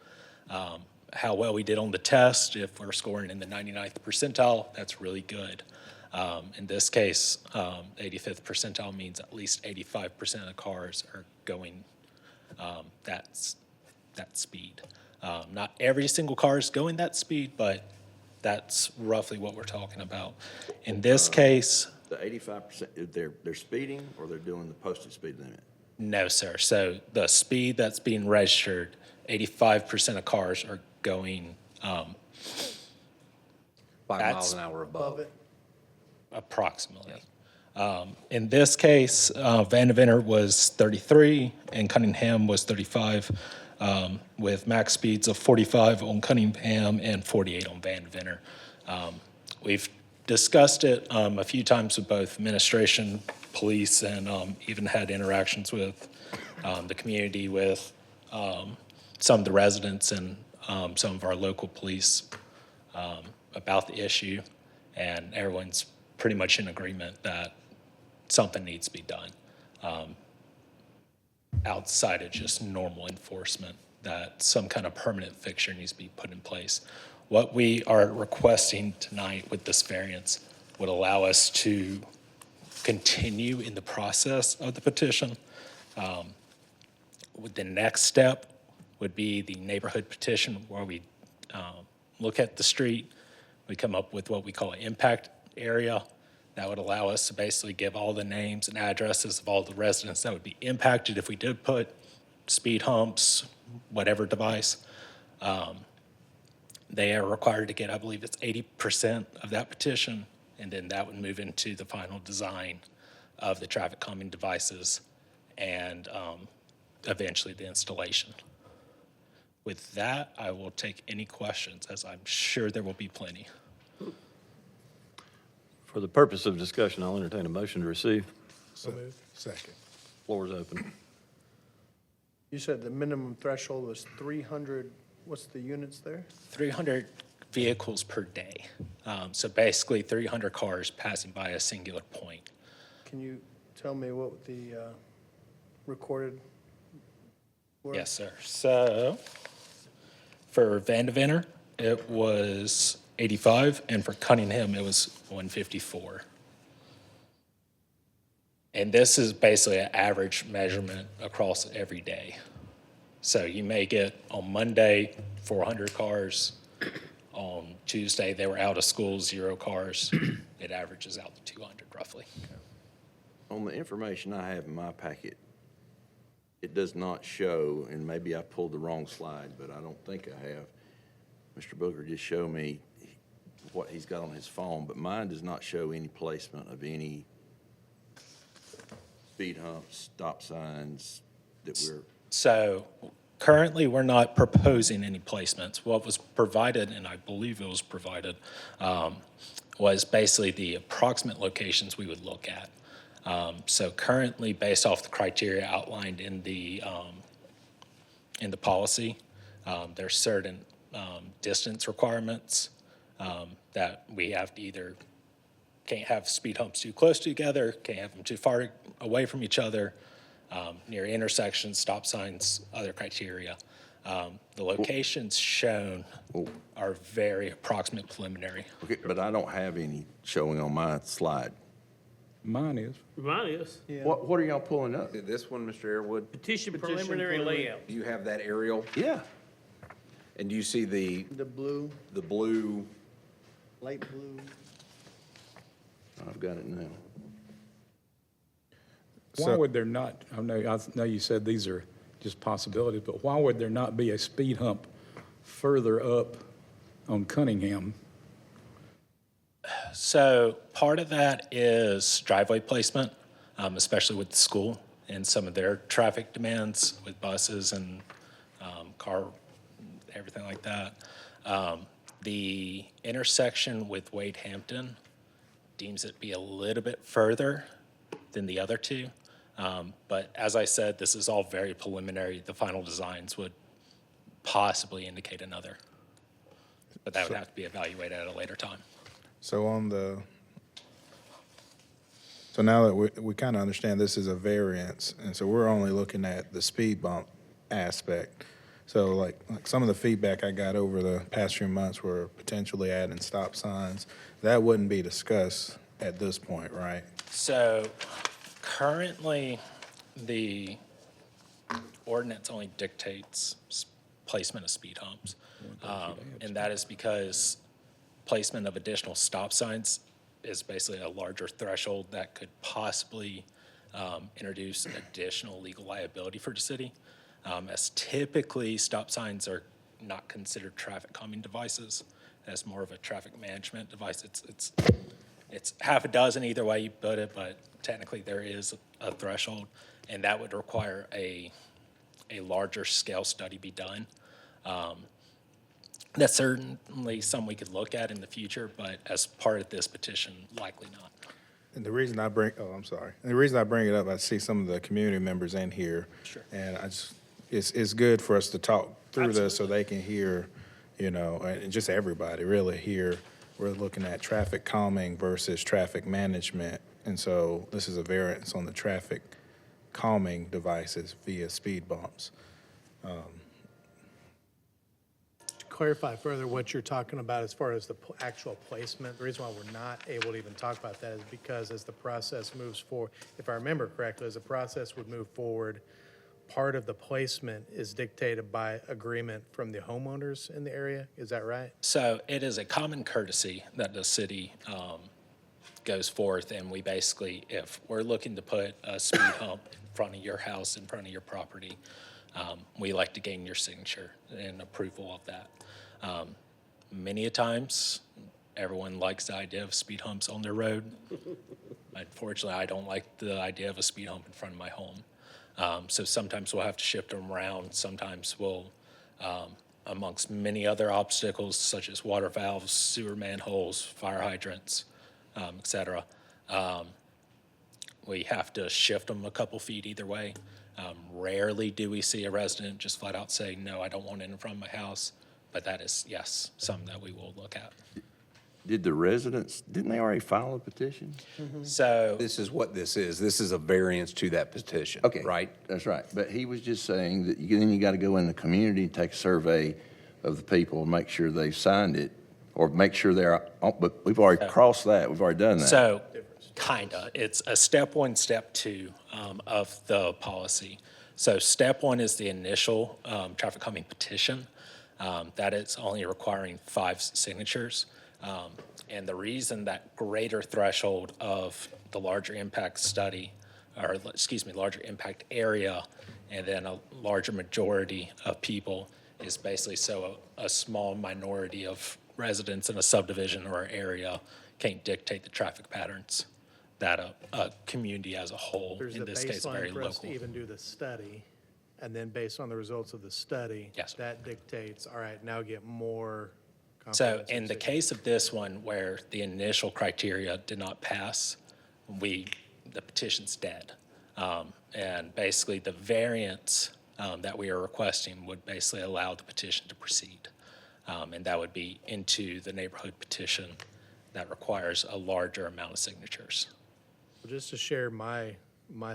how well we did on the test, if we're scoring in the 99th percentile, that's really good. In this case, 85th percentile means at least 85% of the cars are going that speed. Not every single car is going that speed, but that's roughly what we're talking about. In this case, The 85%, they're speeding or they're doing the posted speed limit? no, sir. So the speed that's being registered, 85% of cars are going 5 That's- miles an hour above. it. approximately. In this case, Vanderventor was 33 and Cunningham was 35, with max speeds of 45 on Cunningham and 48 on Vanderventor. We've discussed it a few times with both administration, police, and even had interactions with the community, with some of the residents and some of our local police about the issue, and everyone's pretty much in agreement that something needs to be done outside of just normal enforcement, that some kind of permanent fixture needs to be put in place. What we are requesting tonight with this variance would allow us to continue in the process of the petition. With the next step would be the neighborhood petition, where we look at the street, we come up with what we call an impact area. That would allow us to basically give all the names and addresses of all the residents that would be impacted if we did put speed humps, whatever device. They are required to get, I believe it's 80% of that petition, and then that would move into the final design of the traffic calming devices and eventually the installation. With that, I will take any questions, as I'm sure there will be plenty. For the purpose of discussion, I'll entertain a motion to receive. Second. Floor is open. You said the minimum threshold was 300, what's the units there? 300 vehicles per day. So basically 300 cars passing by a singular point. Can you tell me what the recorded were? Yes, sir. So for Vanderventor, it was 85, and for Cunningham, it was 154. And this is basically an average measurement across every day. So you may get on Monday, 400 cars. On Tuesday, they were out of school, 0 cars. It averages out to 200 roughly. On the information I have in my packet, it does not show, and maybe I pulled the wrong slide, but I don't think I have. Mr. Booker just showed me what he's got on his phone, but mine does not show any placement of any speed humps, stop signs that we're, So currently, we're not proposing any placements. What was provided, and I believe it was provided, was basically the approximate locations we would look at. So currently, based off the criteria outlined in the policy, there's certain distance requirements that we have to either can't have speed humps too close together, can't have them too far away from each other, near intersections, stop signs, other criteria. The locations shown are very approximate preliminary. okay, but I don't have any showing on my slide. Mine is. Mine is What are y'all pulling up? This one, Mr. Airwood, petition preliminary layout. do you have that aerial? Yeah. And do you see the The blue? light blue. I've got it now. Why So- would there not, I know you said these are just possibilities, but why would there not be a speed hump further up on Cunningham? So part of that is driveway placement, especially with the school and some of their traffic demands with buses and car, everything like that. The intersection with Wade Hampton deems it be a little bit further than the other two. But as I said, this is all very preliminary. The final designs would possibly indicate another. But that would have to be evaluated at a later time. So so now that we kind of understand this is a variance, and so we're only looking at the speed bump aspect. So like some of the feedback I got over the past few months were potentially adding stop signs. That wouldn't be discussed at this point, right? So currently, the ordinance only dictates placement of speed humps. And that is because placement of additional stop signs is basically a larger threshold that could possibly introduce additional legal liability for the city. As typically, stop signs are not considered traffic calming devices. As more of a traffic management device. It's half a dozen either way you put it, but technically there is a threshold, and that would require a larger scale study be done. That's certainly something we could look at in the future, but as part of this petition, likely not. And the reason I bring, the reason I bring it up, I see some of the community members in here. Sure. And it's good for us to talk through this so they can hear, and just everybody really hear. We're looking at traffic calming versus traffic management. And so this is a variance on the traffic calming devices via speed bumps. To clarify further what you're talking about as far as the actual placement, the reason why we're not able to even talk about that is because as the process moves forward, if I remember correctly, as the process would move forward, part of the placement is dictated by agreement from the homeowners in the area. Is that right? So it is a common courtesy that the city goes forth, and we basically, if we're looking to put a speed hump in front of your house, in front of your property, we like to gain your signature and approval of that. Many a times, everyone likes the idea of speed humps on their road. Unfortunately, I don't like the idea of a speed hump in front of my home. So sometimes we'll have to shift them around. Sometimes we'll, amongst many other obstacles such as water valves, sewer manholes, fire hydrants, et cetera, we have to shift them a couple feet either way. Rarely do we see a resident just flat out say, no, I don't want it in front of my house. But that is, yes, something that we will look at. Did the residents, didn't they already file a petition? So This is what this is. This is a variance to that petition. Okay. Right? That's right. But he was just saying that then you got to go in the community, take a survey of the people and make sure they've signed it, or make sure they're, but we've already crossed that. We've already done that. So, kinda. It's a step one, step two of the policy. So step one is the initial traffic calming petition. That is only requiring 5 signatures. And the reason that greater threshold of the larger impact study, or excuse me, larger impact area, and then a larger majority of people is basically so a small minority of residents in a subdivision or area can't dictate the traffic patterns that a community as a whole, There's in a this case, very baseline for us to local. even do the study, and then based on the results of the study, Yes. that dictates, all right, now get more So comprehensive in the signatures. case of this one, where the initial criteria did not pass, the petition's dead. And basically, the variance that we are requesting would basically allow the petition to proceed. And that would be into the neighborhood petition that requires a larger amount of signatures. Just to share my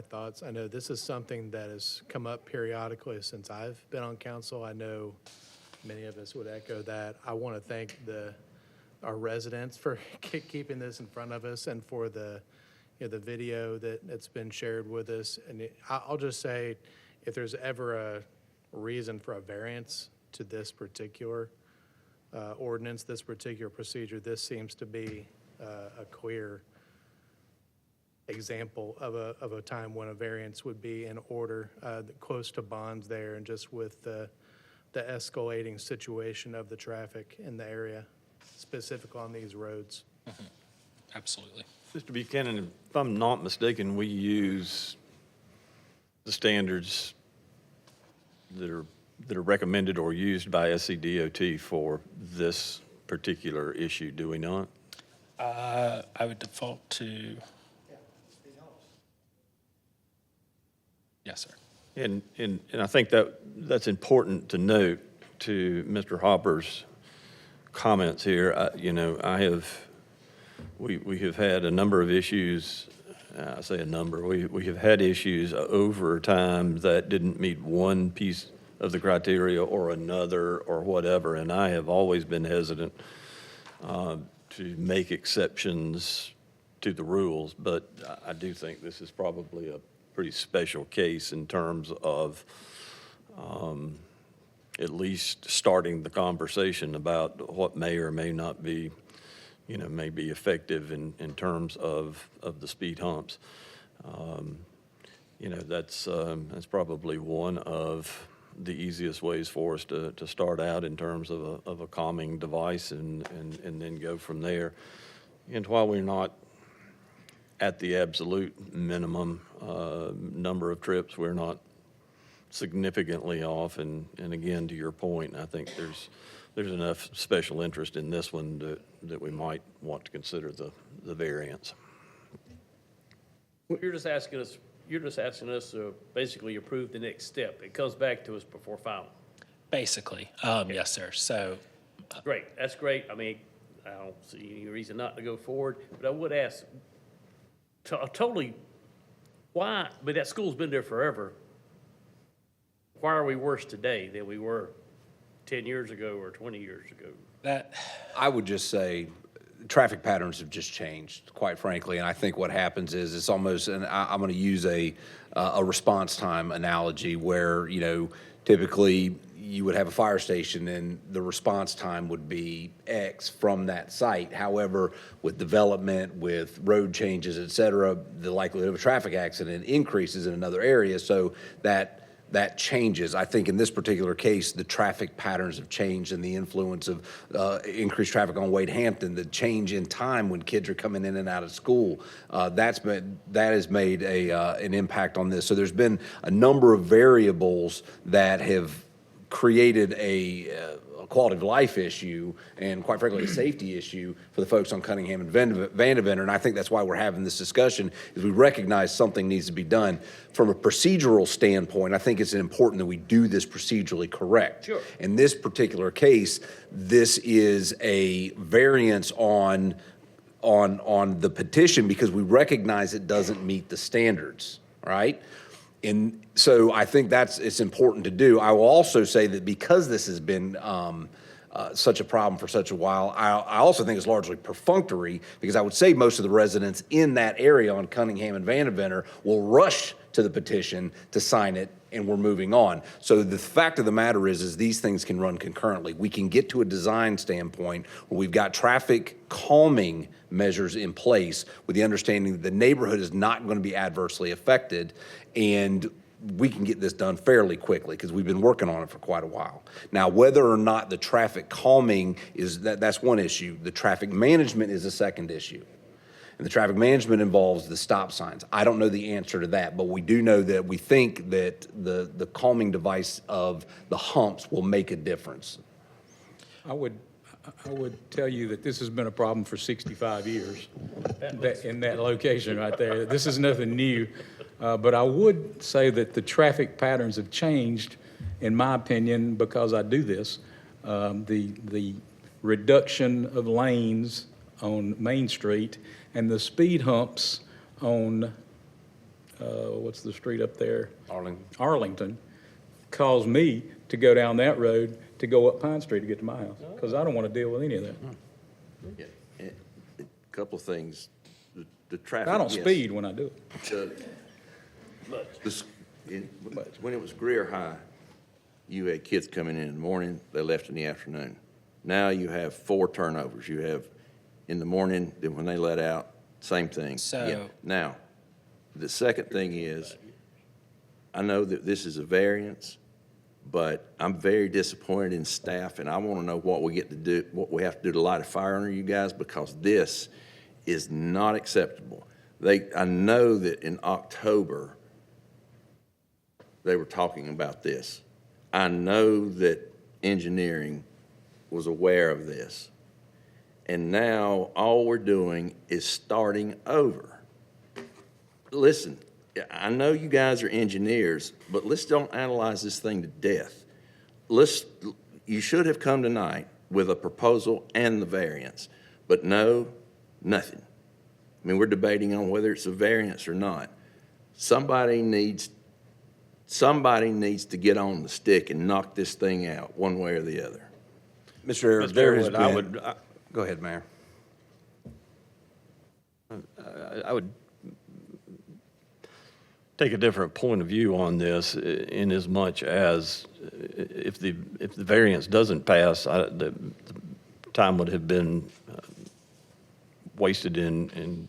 thoughts, I know this is something that has come up periodically since I've been on council. I know many of us would echo that. I want to thank our residents for keeping this in front of us and for the video that's been shared with us. And I'll just say, if there's ever a reason for a variance to this particular ordinance, this particular procedure, this seems to be a clear example of a time when a variance would be in order, close to bonds there, and just with the escalating situation of the traffic in the area, specific on these roads. Absolutely. Mr. Buchanan, if I'm not mistaken, we use the standards that are recommended or used by SCDOT for this particular issue, do we not? I would default to. Yes, sir. And I think that's important to note to Mr. Hopper's comments here. We have had a number of issues, I say a number, we have had issues over time that didn't meet one piece of the criteria or another or whatever, and I have always been hesitant to make exceptions to the rules, but I do think this is probably a pretty special case in terms of at least starting the conversation about what may or may not be, may be effective in terms of the speed humps. That's probably one of the easiest ways for us to start out in terms of a calming device and then go from there. And while we're not at the absolute minimum number of trips, we're not significantly off. And again, to your point, I think there's enough special interest in this one that we might want to consider the variance. You're just asking us to basically approve the next step. It comes back to us before final. Basically, yes, sir. So, Great, that's great. I mean, I don't see any reason not to go forward, but I would ask, totally, why, but that school's been there forever. Why are we worse today than we were 10 years ago or 20 years ago? that, I would just say, traffic patterns have just changed, quite frankly, and I think what happens is it's almost, and I'm going to use a response time analogy where, typically you would have a fire station and the response time would be X from that site. However, with development, with road changes, et cetera, the likelihood of a traffic accident increases in another area, so that changes. I think in this particular case, the traffic patterns have changed and the influence of increased traffic on Wade Hampton, the change in time when kids are coming in and out of school, that has made an impact on this. So there's been a number of variables that have created a quality of life issue and, quite frankly, a safety issue for the folks on Cunningham and Vandeventer. And I think that's why we're having this discussion, is we recognize something needs to be done. From a procedural standpoint, I think it's important that we do this procedurally correct. Sure. In this particular case, this is a variance on the petition because we recognize it doesn't meet the standards, right? And so I think it's important to do. I will also say that because this has been such a problem for such a while, I also think it's largely perfunctory, because I would say most of the residents in that area on Cunningham and Vandeventer will rush to the petition to sign it, and we're moving on. So the fact of the matter is these things can run concurrently. We can get to a design standpoint where we've got traffic calming measures in place with the understanding that the neighborhood is not going to be adversely affected, and we can get this done fairly quickly because we've been working on it for quite a while. Now, whether or not the traffic calming that's one issue. The traffic management is a second issue. And the traffic management involves the stop signs. I don't know the answer to that, but we do know that we think that the calming device of the humps will make a difference. I would tell you that this has been a problem for 65 years in that location right there. This is nothing new. But I would say that the traffic patterns have changed, in my opinion, because I do this. The reduction of lanes on Main Street and the speed humps on, what's the street up there? Arlington, caused me to go down that road to go up Pine Street to get to my house, because I don't want to deal with any of that. A couple of things. The traffic. I don't yes. speed when I do it. When it was Greer High, you had kids coming in the morning, they left in the afternoon. Now you have 4 turnovers. You have in the morning, then when they let out, same thing. So- Yeah. Now, The second thing is, I know that this is a variance, but I'm very disappointed in staff, and I want to know what we get to do, what we have to do to light a fire under you guys, because this is not acceptable. I know that in October, they were talking about this. I know that engineering was aware of this. And now all we're doing is starting over. Listen, I know you guys are engineers, but let's don't analyze this thing to death. You should have come tonight with a proposal and the variance, but no, nothing. I mean, we're debating on whether it's a variance or not. Somebody needs to get on the stick and knock this thing out one way or the other. Mr. Ayers, Mr. there has Airwood, been. Go ahead, Mayor. I would take a different point of view on this in as much as if the variance doesn't pass, the time would have been wasted in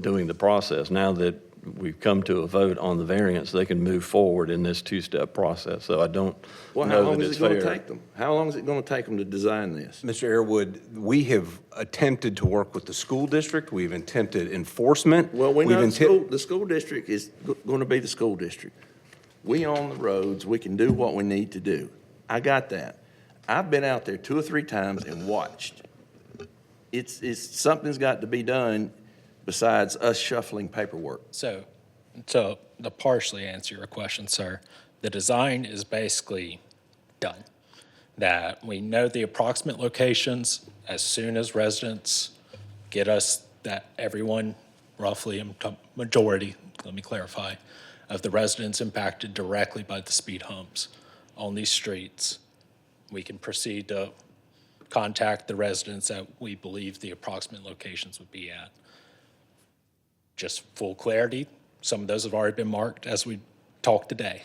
doing the process. Now that we've come to a vote on the variance, they can move forward in this two-step process. So I don't Well, how know long that is it's it going to fair. take them? How long is it going to take them to design this? Mr. Airwood, we have attempted to work with the school district. We've attempted enforcement. Well, we We've know intent- the school district is going to be the school district. We own the roads, we can do what we need to do. I got that. I've been out there 2 or 3 times and watched. Something's got to be done besides us shuffling paperwork. So to partially answer your question, sir, the design is basically done. That we know the approximate locations as soon as residents get us that everyone, roughly, majority, let me clarify, of the residents impacted directly by the speed humps on these streets, we can proceed to contact the residents that we believe the approximate locations would be at. Just full clarity, some of those have already been marked as we talked today.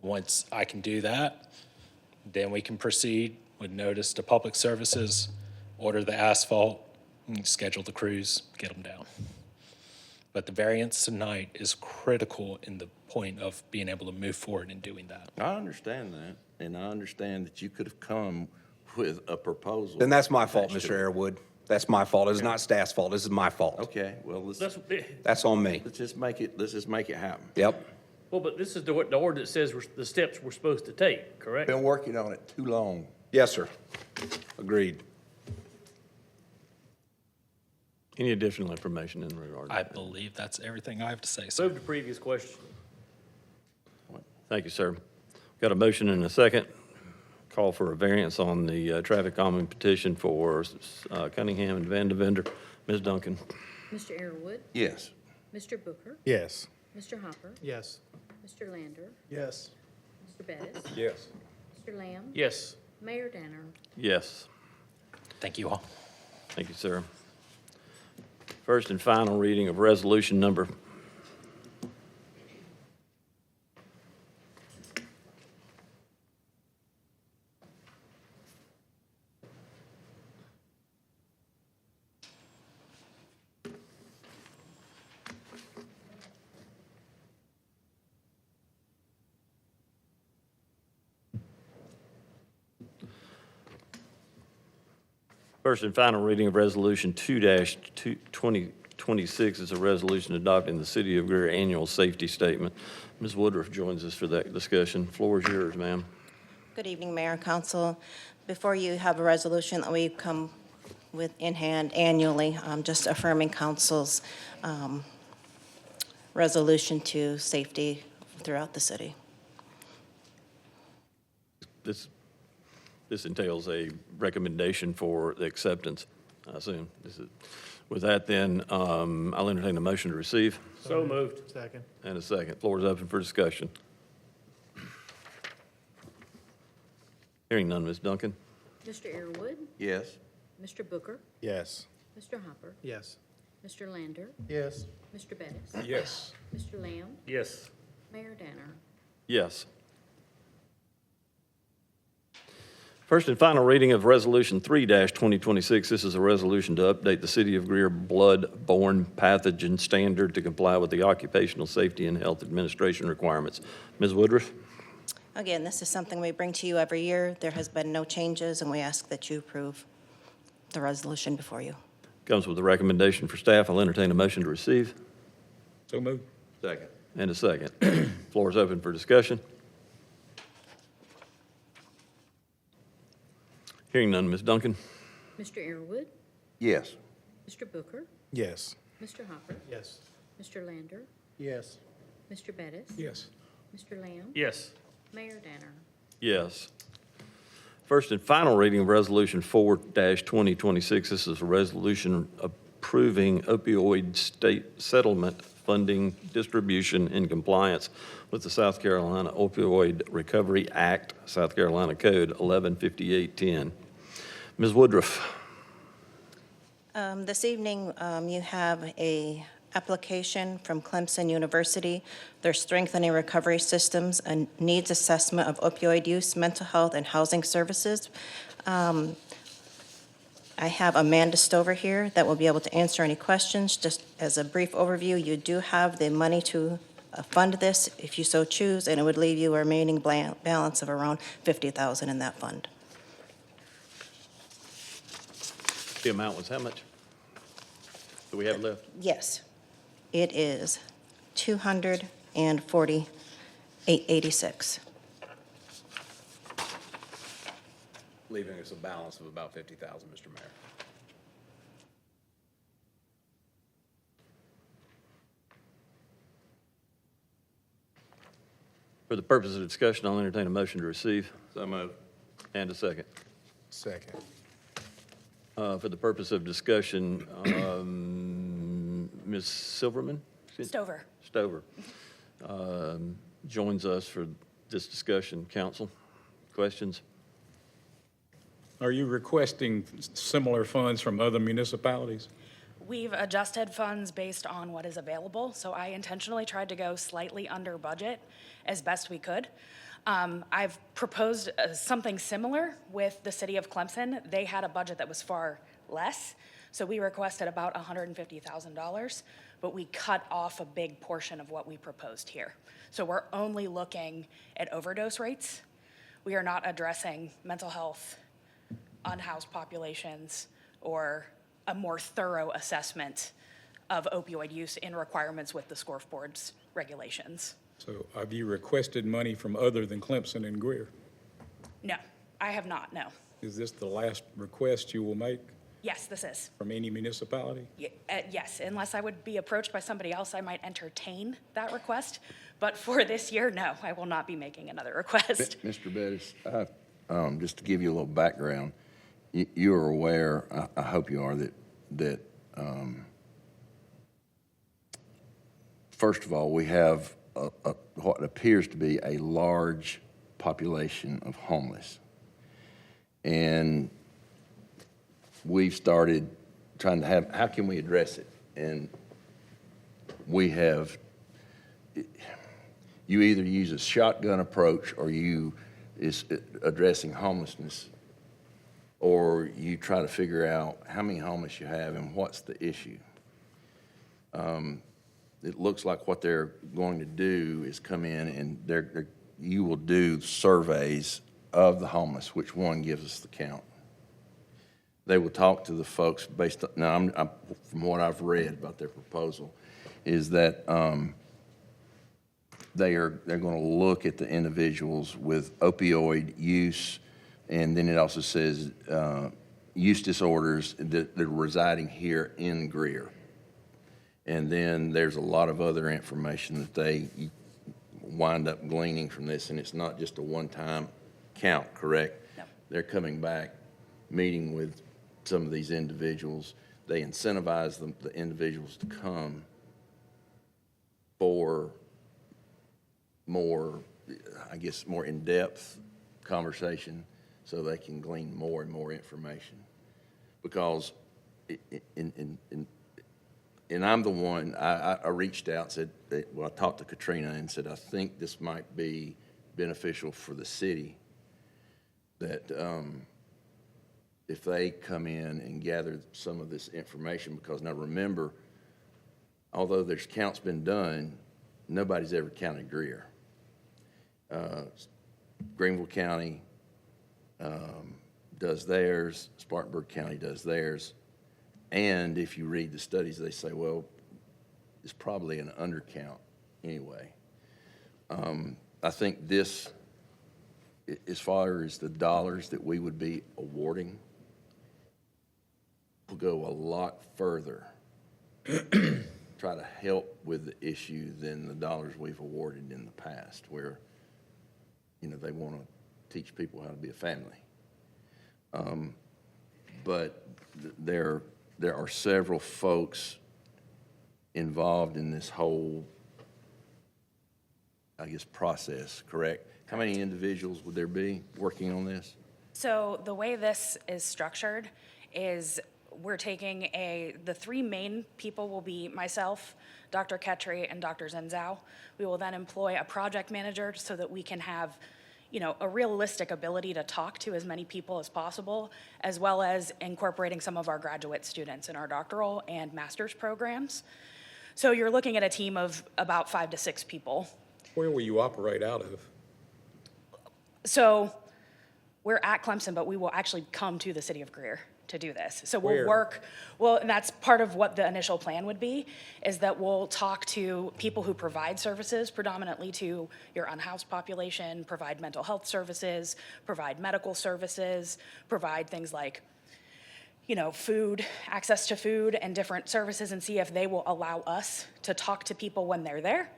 Once I can do that, then we can proceed with notice to public services, order the asphalt, and schedule the crews, get them down. But the variance tonight is critical in the point of being able to move forward in doing that. I understand that, and I understand that you could have come with a proposal. Then that's my fault, attached Mr. to it. Airwood. That's my fault. It's not staff's fault. This is my fault. Okay, well, That's on me. let's just make it happen. Yep. Well, but this is what the ordinance says, the steps we're supposed to take, correct? Been working on it too long. Yes, sir. Agreed. Any additional information in regard to I that? believe that's everything I have to say, sir. Move to previous question. Thank you, sir. Got a motion and a second. Call for a variance on the traffic calming petition for Cunningham and Van Devender. Ms. Duncan? Mr. Airwood, Yes. Mr. Booker, Yes. Mr. Hopper, Yes. Mr. Lander, Yes. Mr. Bettis, Yes. Mr. Lamb, Yes. Mayor Danner. Yes. Thank you all. Thank you, sir. First and final reading of resolution number First and final reading of Resolution 2-2026 is a resolution adopting the City of Greer Annual Safety Statement. Ms. Woodruff joins us for that discussion. Floor is yours, ma'am. Good evening, Mayor and Council. Before you have a resolution that we come with in hand annually, just affirming council's resolution to safety throughout the city. This entails a recommendation for the acceptance, I assume. With that, then, I'll entertain a motion to receive So moved. Second. and a second. Floor is open for discussion. Hearing none, Ms. Duncan? Mr. Airwood, Yes. Mr. Booker, Yes. Mr. Hopper, Yes. Mr. Lander, Yes. Mr. Bettis, Yes. Mr. Lamb, Mayor Danner. Yes. First and final reading of Resolution 3-2026. This is a resolution to update the City of Greer blood-borne pathogen standard to comply with the Occupational Safety and Health Administration requirements. Ms. Woodruff? Again, this is something we bring to you every year. There has been no changes, and we ask that you approve the resolution before you. Comes with a recommendation for staff. I'll entertain a motion to receive. So moved. Second. And a second. Floor is open for discussion. Hearing none, Ms. Duncan? Mr. Earwood, Yes. Mr. Booker, Yes. Mr. Hopper, Yes. Mr. Lander, Yes. Mr. Bettis. Yes. Mr. Lamb. Yes. Mayor Danner. Yes. First and final reading of Resolution 4-2026. This is a resolution approving opioid state settlement funding distribution in compliance with the South Carolina Opioid Recovery Act, South Carolina Code 115810. Ms. Woodruff? This evening, you have a application from Clemson University. They're strengthening recovery systems and needs assessment of opioid use, mental health, and housing services. I have Amanda Stover here that will be able to answer any questions. Just as a brief overview, you do have the money to fund this if you so choose, and it would leave you a remaining balance of around $50,000 in that fund. The amount was how much? Do we have left? Yes, it is $240,886. Leaving us a balance of about 50,000, Mr. Mayor. For the purpose of discussion, I'll entertain a motion to receive. So moved. And a second. Second. For the purpose of discussion, Ms. Silverman? Stover. Stover joins us for this discussion. Council, questions? Are you requesting similar funds from other municipalities? We've adjusted funds based on what is available, so I intentionally tried to go slightly under budget as best we could. I've proposed something similar with the city of Clemson. They had a budget that was far less, so we requested about $150,000, but we cut off a big portion of what we proposed here. So we're only looking at overdose rates. We are not addressing mental health, unhoused populations, or a more thorough assessment of opioid use in requirements with the SCORF Board's regulations. So have you requested money from other than Clemson and Greer? No, I have not, no. Is this the last request you will make Yes, this is. from any municipality? Yes, unless I would be approached by somebody else, I might entertain that request. But for this year, no, I will not be making another request. Mr. Bettis, just to give you a little background, you are aware, I hope you are, that first of all, we have what appears to be a large population of homeless. And we've started trying to have, how can we address it? And we have, you either use a shotgun approach or you is addressing homelessness, or you try to figure out how many homeless you have and what's the issue. It looks like what they're going to do is come in and you will do surveys of the homeless, which one gives us the count. They will talk to the folks based on, now from what I've read about their proposal, is that they're going to look at the individuals with opioid use, and then it also says use disorders that are residing here in Greer. And then there's a lot of other information that they wind up gleaning from this, and it's not just a one-time count, correct? No. They're coming back, meeting with some of these individuals. They incentivize the individuals to come for more, I guess, more in-depth conversation so they can glean more and more information. Because and I'm the one, I reached out, said, well, I talked to Katrina and said, I think this might be beneficial for the city that if they come in and gather some of this information, because now remember, although there's counts been done, nobody's ever counted Greer. Greenville County does theirs, Spartanburg County does theirs, and if you read the studies, they say, well, it's probably an undercount anyway. I think this, as far as the dollars that we would be awarding, will go a lot further, try to help with the issue than the dollars we've awarded in the past, where, they want to teach people how to be a family. But there are several folks involved in this whole, I guess, process, correct? How many individuals would there be working on this? So the way this is structured is we're taking the three main people will be myself, Dr. Ketry, and Dr. Zenzao. We will then employ a project manager so that we can have, a realistic ability to talk to as many people as possible, as well as incorporating some of our graduate students in our doctoral and master's programs. So you're looking at a team of about 5 to 6 people. Where will you operate out of? So we're at Clemson, but we will actually come to the city of Greer to do this. So we'll Where? and that's part of what the initial plan would be, is that we'll talk to people who provide services predominantly to your unhoused population, provide mental health services, provide medical services, provide things like, food, access to food and different services, and see if they will allow us to talk to people when they're there.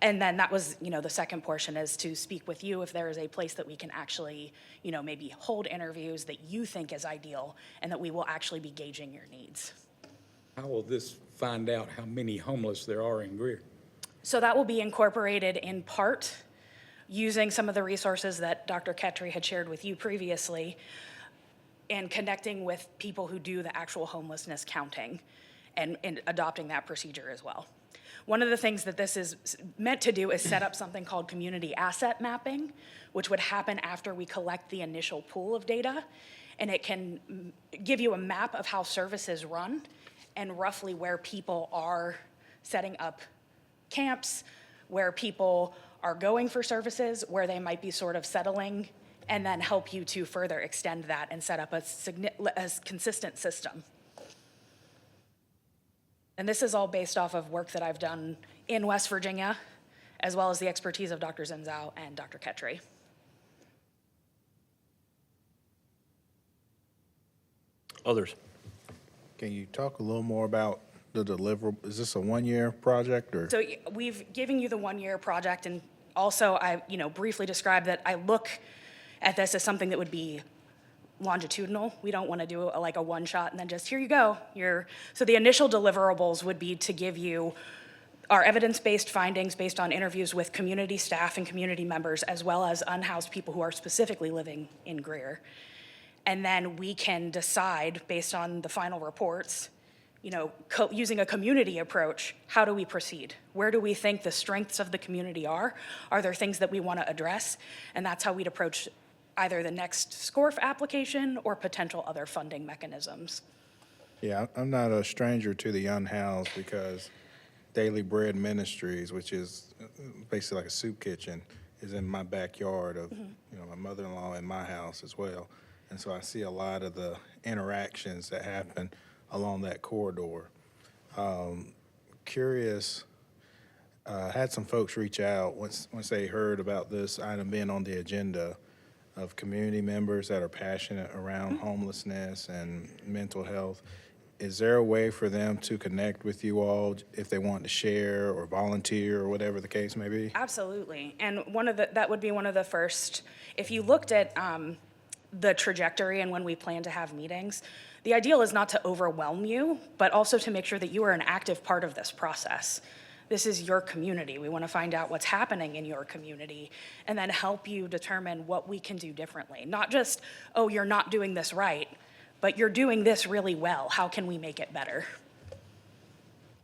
And then that was, the second portion, is to speak with you if there is a place that we can actually, maybe hold interviews that you think is ideal and that we will actually be gauging your needs. How will this find out how many homeless there are in Greer? So that will be incorporated in part using some of the resources that Dr. Ketry had shared with you previously, and connecting with people who do the actual homelessness counting and adopting that procedure as well. One of the things that this is meant to do is set up something called community asset mapping, which would happen after we collect the initial pool of data. And it can give you a map of how services run and roughly where people are setting up camps, where people are going for services, where they might be sort of settling, and then help you to further extend that and set up a consistent system. And this is all based off of work that I've done in West Virginia, as well as the expertise of Dr. Zenzao and Dr. Ketry. Others? Can you talk a little more about the deliverable? Is this a one-year project or? So we've given you the one-year project, and also I, briefly described that I look at this as something that would be longitudinal. We don't want to do like a one shot and then just, here you go. So the initial deliverables would be to give you our evidence-based findings based on interviews with community staff and community members, as well as unhoused people who are specifically living in Greer. And then we can decide based on the final reports, using a community approach, how do we proceed? Where do we think the strengths of the community are? Are there things that we want to address? And that's how we'd approach either the next SCORF application or potential other funding mechanisms. Yeah, I'm not a stranger to the unhoused because Daily Bread Ministries, which is basically like a soup kitchen, is in my backyard of, my mother-in-law and my house as well. And so I see a lot of the interactions that happen along that corridor. Curious, had some folks reach out once they heard about this item being on the agenda, of community members that are passionate around homelessness and mental health. Is there a way for them to connect with you all if they want to share or volunteer or whatever the case may be? Absolutely. And that would be one of the first, if you looked at the trajectory and when we plan to have meetings, the ideal is not to overwhelm you, but also to make sure that you are an active part of this process. This is your community. We want to find out what's happening in your community and then help you determine what we can do differently. Not just, oh, you're not doing this right, but you're doing this really well. How can we make it better?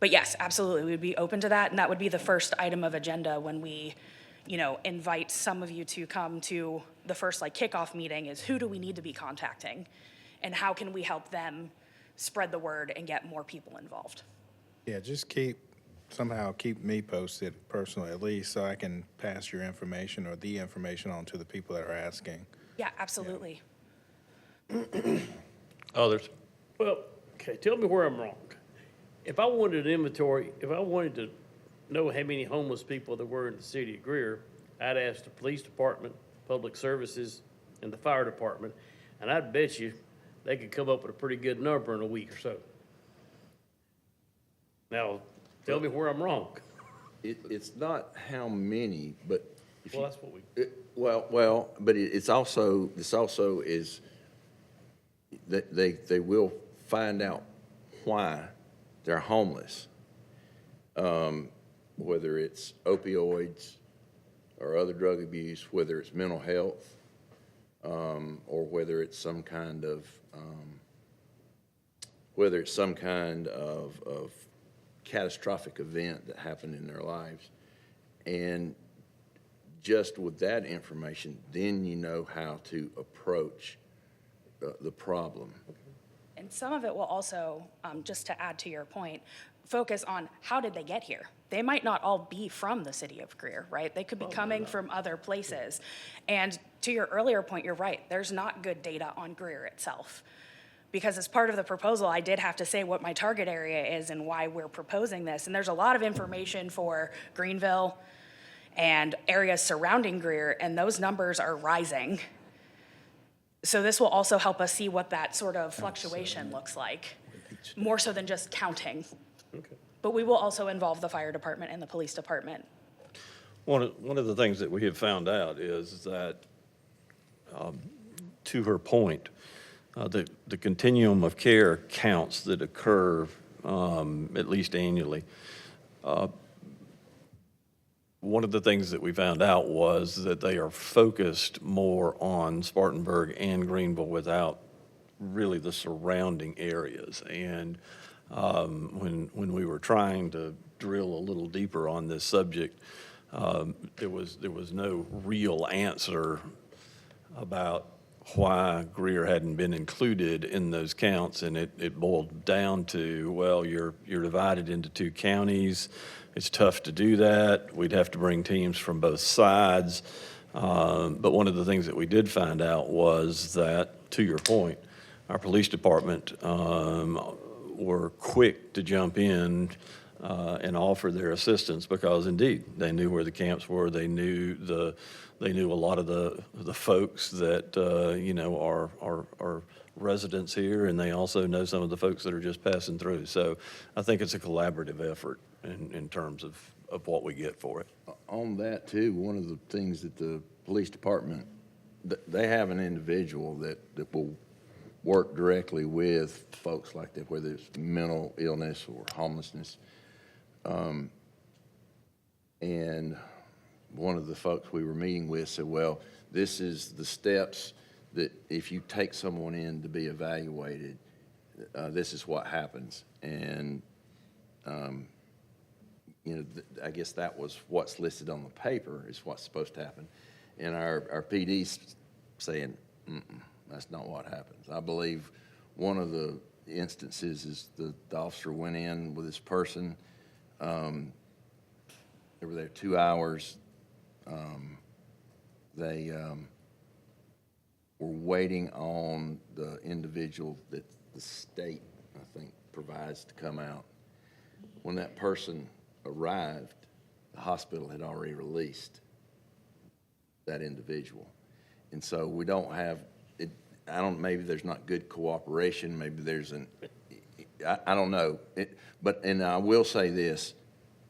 But yes, absolutely, we'd be open to that, and that would be the first item of agenda when we, invite some of you to come to the first like kickoff meeting is who do we need to be contacting? And how can we help them spread the word and get more people involved? Yeah, just somehow keep me posted personally, at least, so I can pass your information or the information on to the people that are asking. Yeah, absolutely. Others? Well, okay, tell me where I'm wrong. If I wanted an inventory, if I wanted to know how many homeless people there were in the city of Greer, I'd ask the police department, public services, and the fire department, and I'd bet you they could come up with a pretty good number in a week or so. Now, tell me where I'm wrong. It's not how many, but if Well, you, that's what we, well, but this also is that they will find out why they're homeless. Whether it's opioids or other drug abuse, whether it's mental health, or whether it's some kind of catastrophic event that happened in their lives. And just with that information, then you know how to approach the problem. And some of it will also, just to add to your point, focus on how did they get here? They might not all be from the city of Greer, right? They could be coming from other places. And to your earlier point, you're right. There's not good data on Greer itself. Because as part of the proposal, I did have to say what my target area is and why we're proposing this. And there's a lot of information for Greenville and areas surrounding Greer, and those numbers are rising. So this will also help us see what that sort of fluctuation looks like, more so than just counting. okay. But we will also involve the fire department and the police department. One of the things that we have found out is that, to her point, the continuum of care counts that occur at least annually. One of the things that we found out was that they are focused more on Spartanburg and Greenville without really the surrounding areas. And when we were trying to drill a little deeper on this subject, there was no real answer about why Greer hadn't been included in those counts, and it boiled down to, well, you're divided into two counties. It's tough to do that. We'd have to bring teams from both sides. But one of the things that we did find out was that, to your point, our police department were quick to jump in and offer their assistance because, indeed, they knew where the camps were. They knew a lot of the folks that are residents here, and they also know some of the folks that are just passing through. So I think it's a collaborative effort in terms of what we get for it. On that too, one of the things that the police department, they have an individual that will work directly with folks like that, whether it's mental illness or homelessness. And one of the folks we were meeting with said, well, this is the steps that if you take someone in to be evaluated, this is what happens. And, I guess that was what's listed on the paper is what's supposed to happen. And our PD's saying, that's not what happens. I believe one of the instances is the officer went in with this person. They were there 2 hours. They were waiting on the individual that the state, I think, provides to come out. When that person arrived, the hospital had already released that individual. And so we don't have, maybe there's not good cooperation, maybe there's I don't know. And I will say this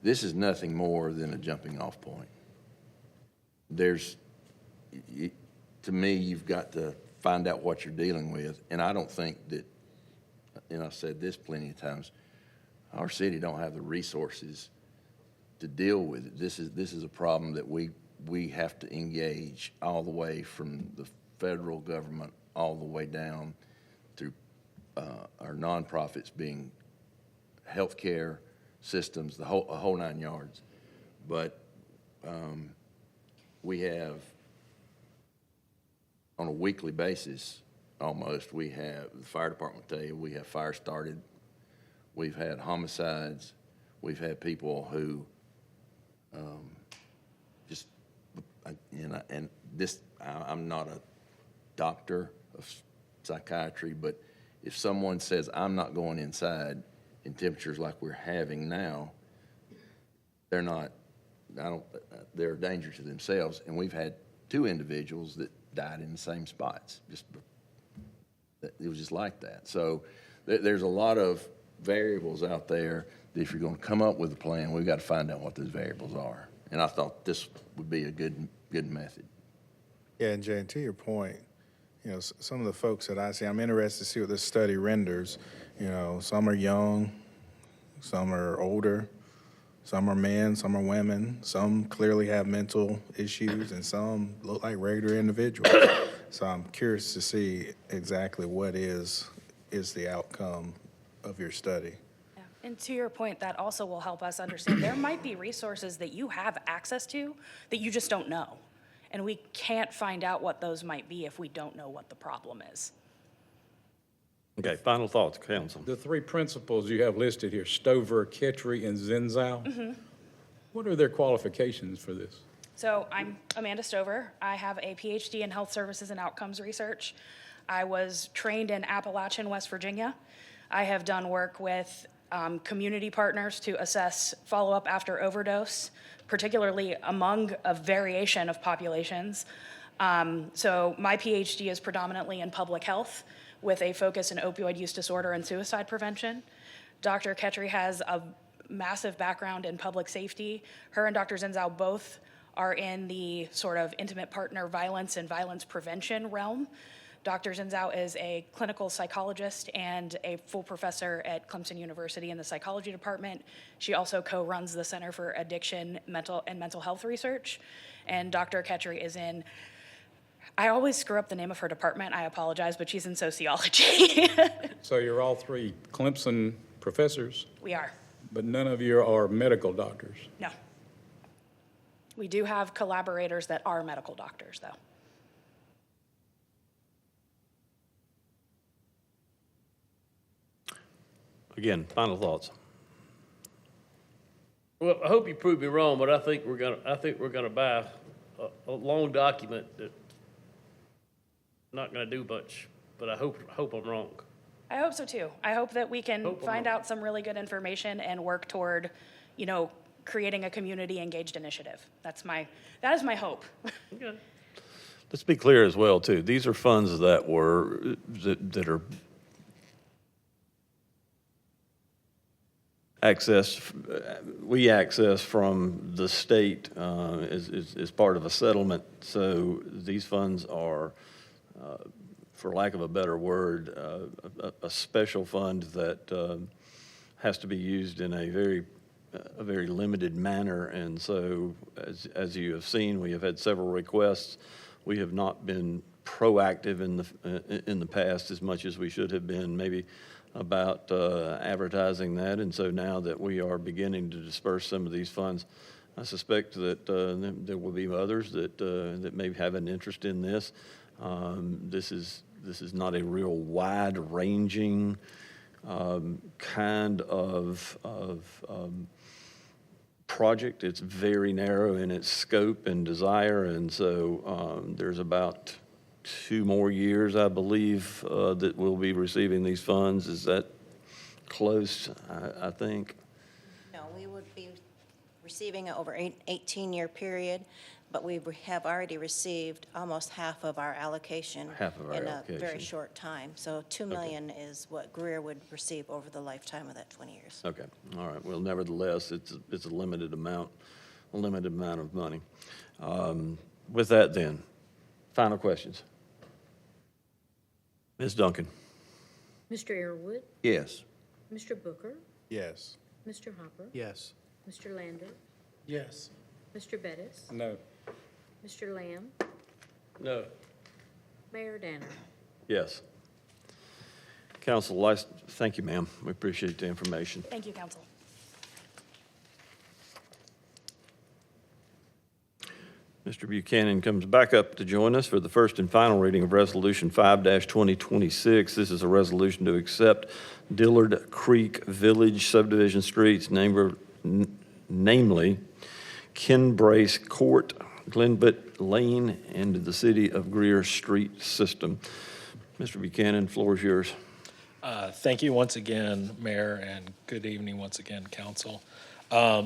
is nothing more than a jumping off point. To me, you've got to find out what you're dealing with. And I don't think that, and I've said this plenty of times, our city don't have the resources to deal with it. This is a problem that we have to engage all the way from the federal government all the way down through our nonprofits being healthcare systems, a whole 9 yards. But we have, on a weekly basis, almost, we have, the fire department will tell you, we have fire started, we've had homicides, we've had people who, just, and this, I'm not a doctor of psychiatry, but if someone says, I'm not going inside in temperatures like we're having now, they're not, they're a danger to themselves. And we've had 2 individuals that died in the same spots. It was just like that. So there's a lot of variables out there that if you're going to come up with a plan, we've got to find out what those variables are. And I thought this would be a good method. Yeah, and Jay, to your point, you know, some of the folks that I see, I'm interested to see what this study renders. You know, some are young, some are older, some are men, some are women, some clearly have mental issues, and some look like regular individuals. So I'm curious to see exactly what is the outcome of your study. Yeah. And to your point, that also will help us understand there might be resources that you have access to that you just don't know. And we can't find out what those might be if we don't know what the problem is. Okay, final thoughts, council. The 3 principals you have listed here, Stover, Ketry, and Zenzow, what are their qualifications for this? So I'm Amanda Stover. I have a PhD in health services and outcomes research. I was trained in Appalachian, West Virginia. I have done work with community partners to assess follow-up after overdose, particularly among a variation of populations. So my PhD is predominantly in public health with a focus in opioid use disorder and suicide prevention. Dr. Ketry has a massive background in public safety. Her and Dr. Zenzow both are in the sort of intimate partner violence and violence prevention realm. Dr. Zenzow is a clinical psychologist and a full professor at Clemson University in the psychology department. She also co-runs the Center for Addiction, Mental Health Research. And Dr. Ketry is in, I always screw up the name of her department, I apologize, but she's in sociology. So you're all 3 Clemson professors, We are, but none of you are medical doctors. no. We do have collaborators that are medical doctors, though. Again, final thoughts. Well, I hope you prove me wrong, but I think we're gonna buy a long document that not gonna do much, but I hope I'm wrong. I hope so too. I hope that we can Hope I'm find wrong. out some really good information and work toward, creating a community engaged initiative. That is my hope. Okay. Let's be clear as well, too. These are funds that are we access from the state as part of a settlement. So these funds are, for lack of a better word, a special fund that has to be used in a very limited manner. And so, as you have seen, we have had several requests. We have not been proactive in the past as much as we should have been, maybe about advertising that. And so now that we are beginning to disperse some of these funds, I suspect that there will be others that may have an interest in this. This is not a real wide-ranging kind of project. It's very narrow in its scope and desire, and so there's about 2 more years, I believe, that we'll be receiving these funds. Is that close, I think? No, we would be receiving it over an 18-year period, but we have already received almost half of our allocation Half of our in a allocation. very short time. So $2 million is what Greer would receive over the lifetime of that 20 years. Okay, all right. Well, nevertheless, it's a limited amount of money. With that then, final questions. Ms. Duncan? Mr. Airwood, Yes. Mr. Booker, Yes. Mr. Hopper, Yes. Mr. Lander, Yes. Mr. Bettis, No. Mr. Lamb, No. Mayor Danner. Yes. Council, thank you, ma'am. We appreciate the information. Thank you, council. Mr. Buchanan comes back up to join us for the first and final reading of Resolution 5-2026. This is a resolution to accept Dillard Creek Village subdivision streets, namely Ken Brace Court, Glenbut Lane, and the City of Greer street system. Mr. Buchanan, floor is yours. Thank you once again, Mayor, and good evening once again, Council.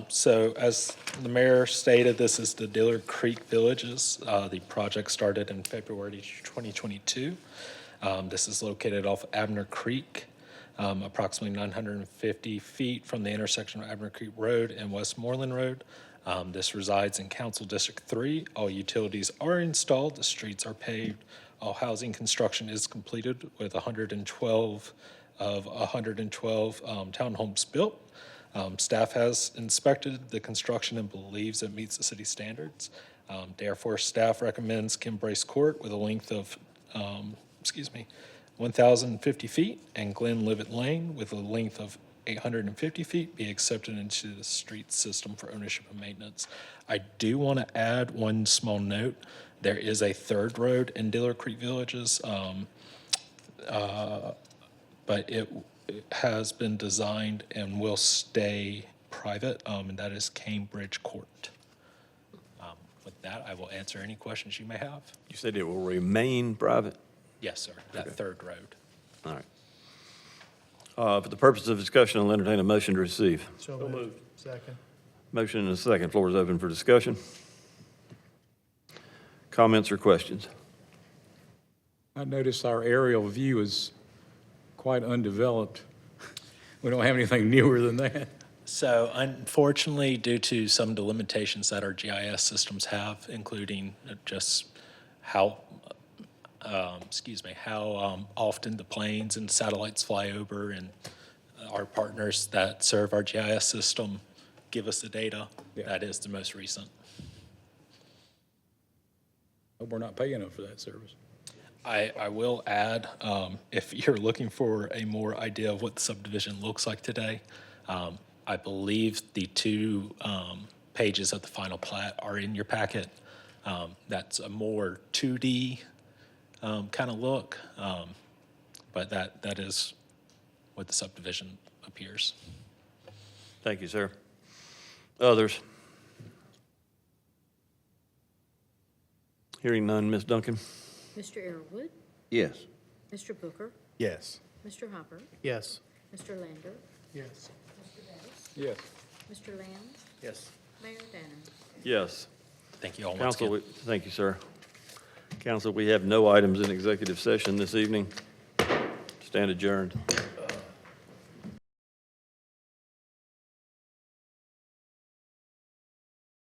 So as the mayor stated, this is the Dillard Creek Villages. The project started in February 2022. This is located off Abner Creek, approximately 950 feet from the intersection of Abner Creek Road and Westmoreland Road. This resides in Council District 3. All utilities are installed, the streets are paved, all housing construction is completed with 112 of 112 townhomes built. Staff has inspected the construction and believes it meets the city standards. Therefore, staff recommends Kim Brace Court with a length of, 1,050 feet and Glen Livett Lane with a length of 850 feet be accepted into the street system for ownership and maintenance. I do want to add one small note. There is a third road in Dillard Creek Villages, but it has been designed and will stay private, and that is Cambridge Court. With that, I will answer any questions you may have. You said it will remain private? Yes, sir, that third road. All right. For the purpose of discussion, I'll entertain a motion to receive. So moved. Second. Motion and a second. Floor is open for discussion. Comments or questions? I noticed our aerial view is quite undeveloped. We don't have anything newer than that. So unfortunately, due to some of the limitations that our GIS systems have, including just how, how often the planes and satellites fly over, and our partners that serve our GIS system give us the data, that is the most recent. We're not paying enough for that service. I will add, if you're looking for a more idea of what the subdivision looks like today, I believe the two pages of the final plat are in your packet. That's a more 2D kind of look, but that is what the subdivision appears. Thank you, sir. Others? Hearing none, Ms. Duncan? Mr. Arrowood, Yes. Mr. Booker, Yes. Mr. Hopper, Yes. Mr. Lander, Yes. Mr. Bettis, Yes. Mr. Lamb, Yes. Mayor Danner. Yes. Thank you all once Council, again. thank you, sir. Council, we have no items in executive session this evening. Stand adjourned.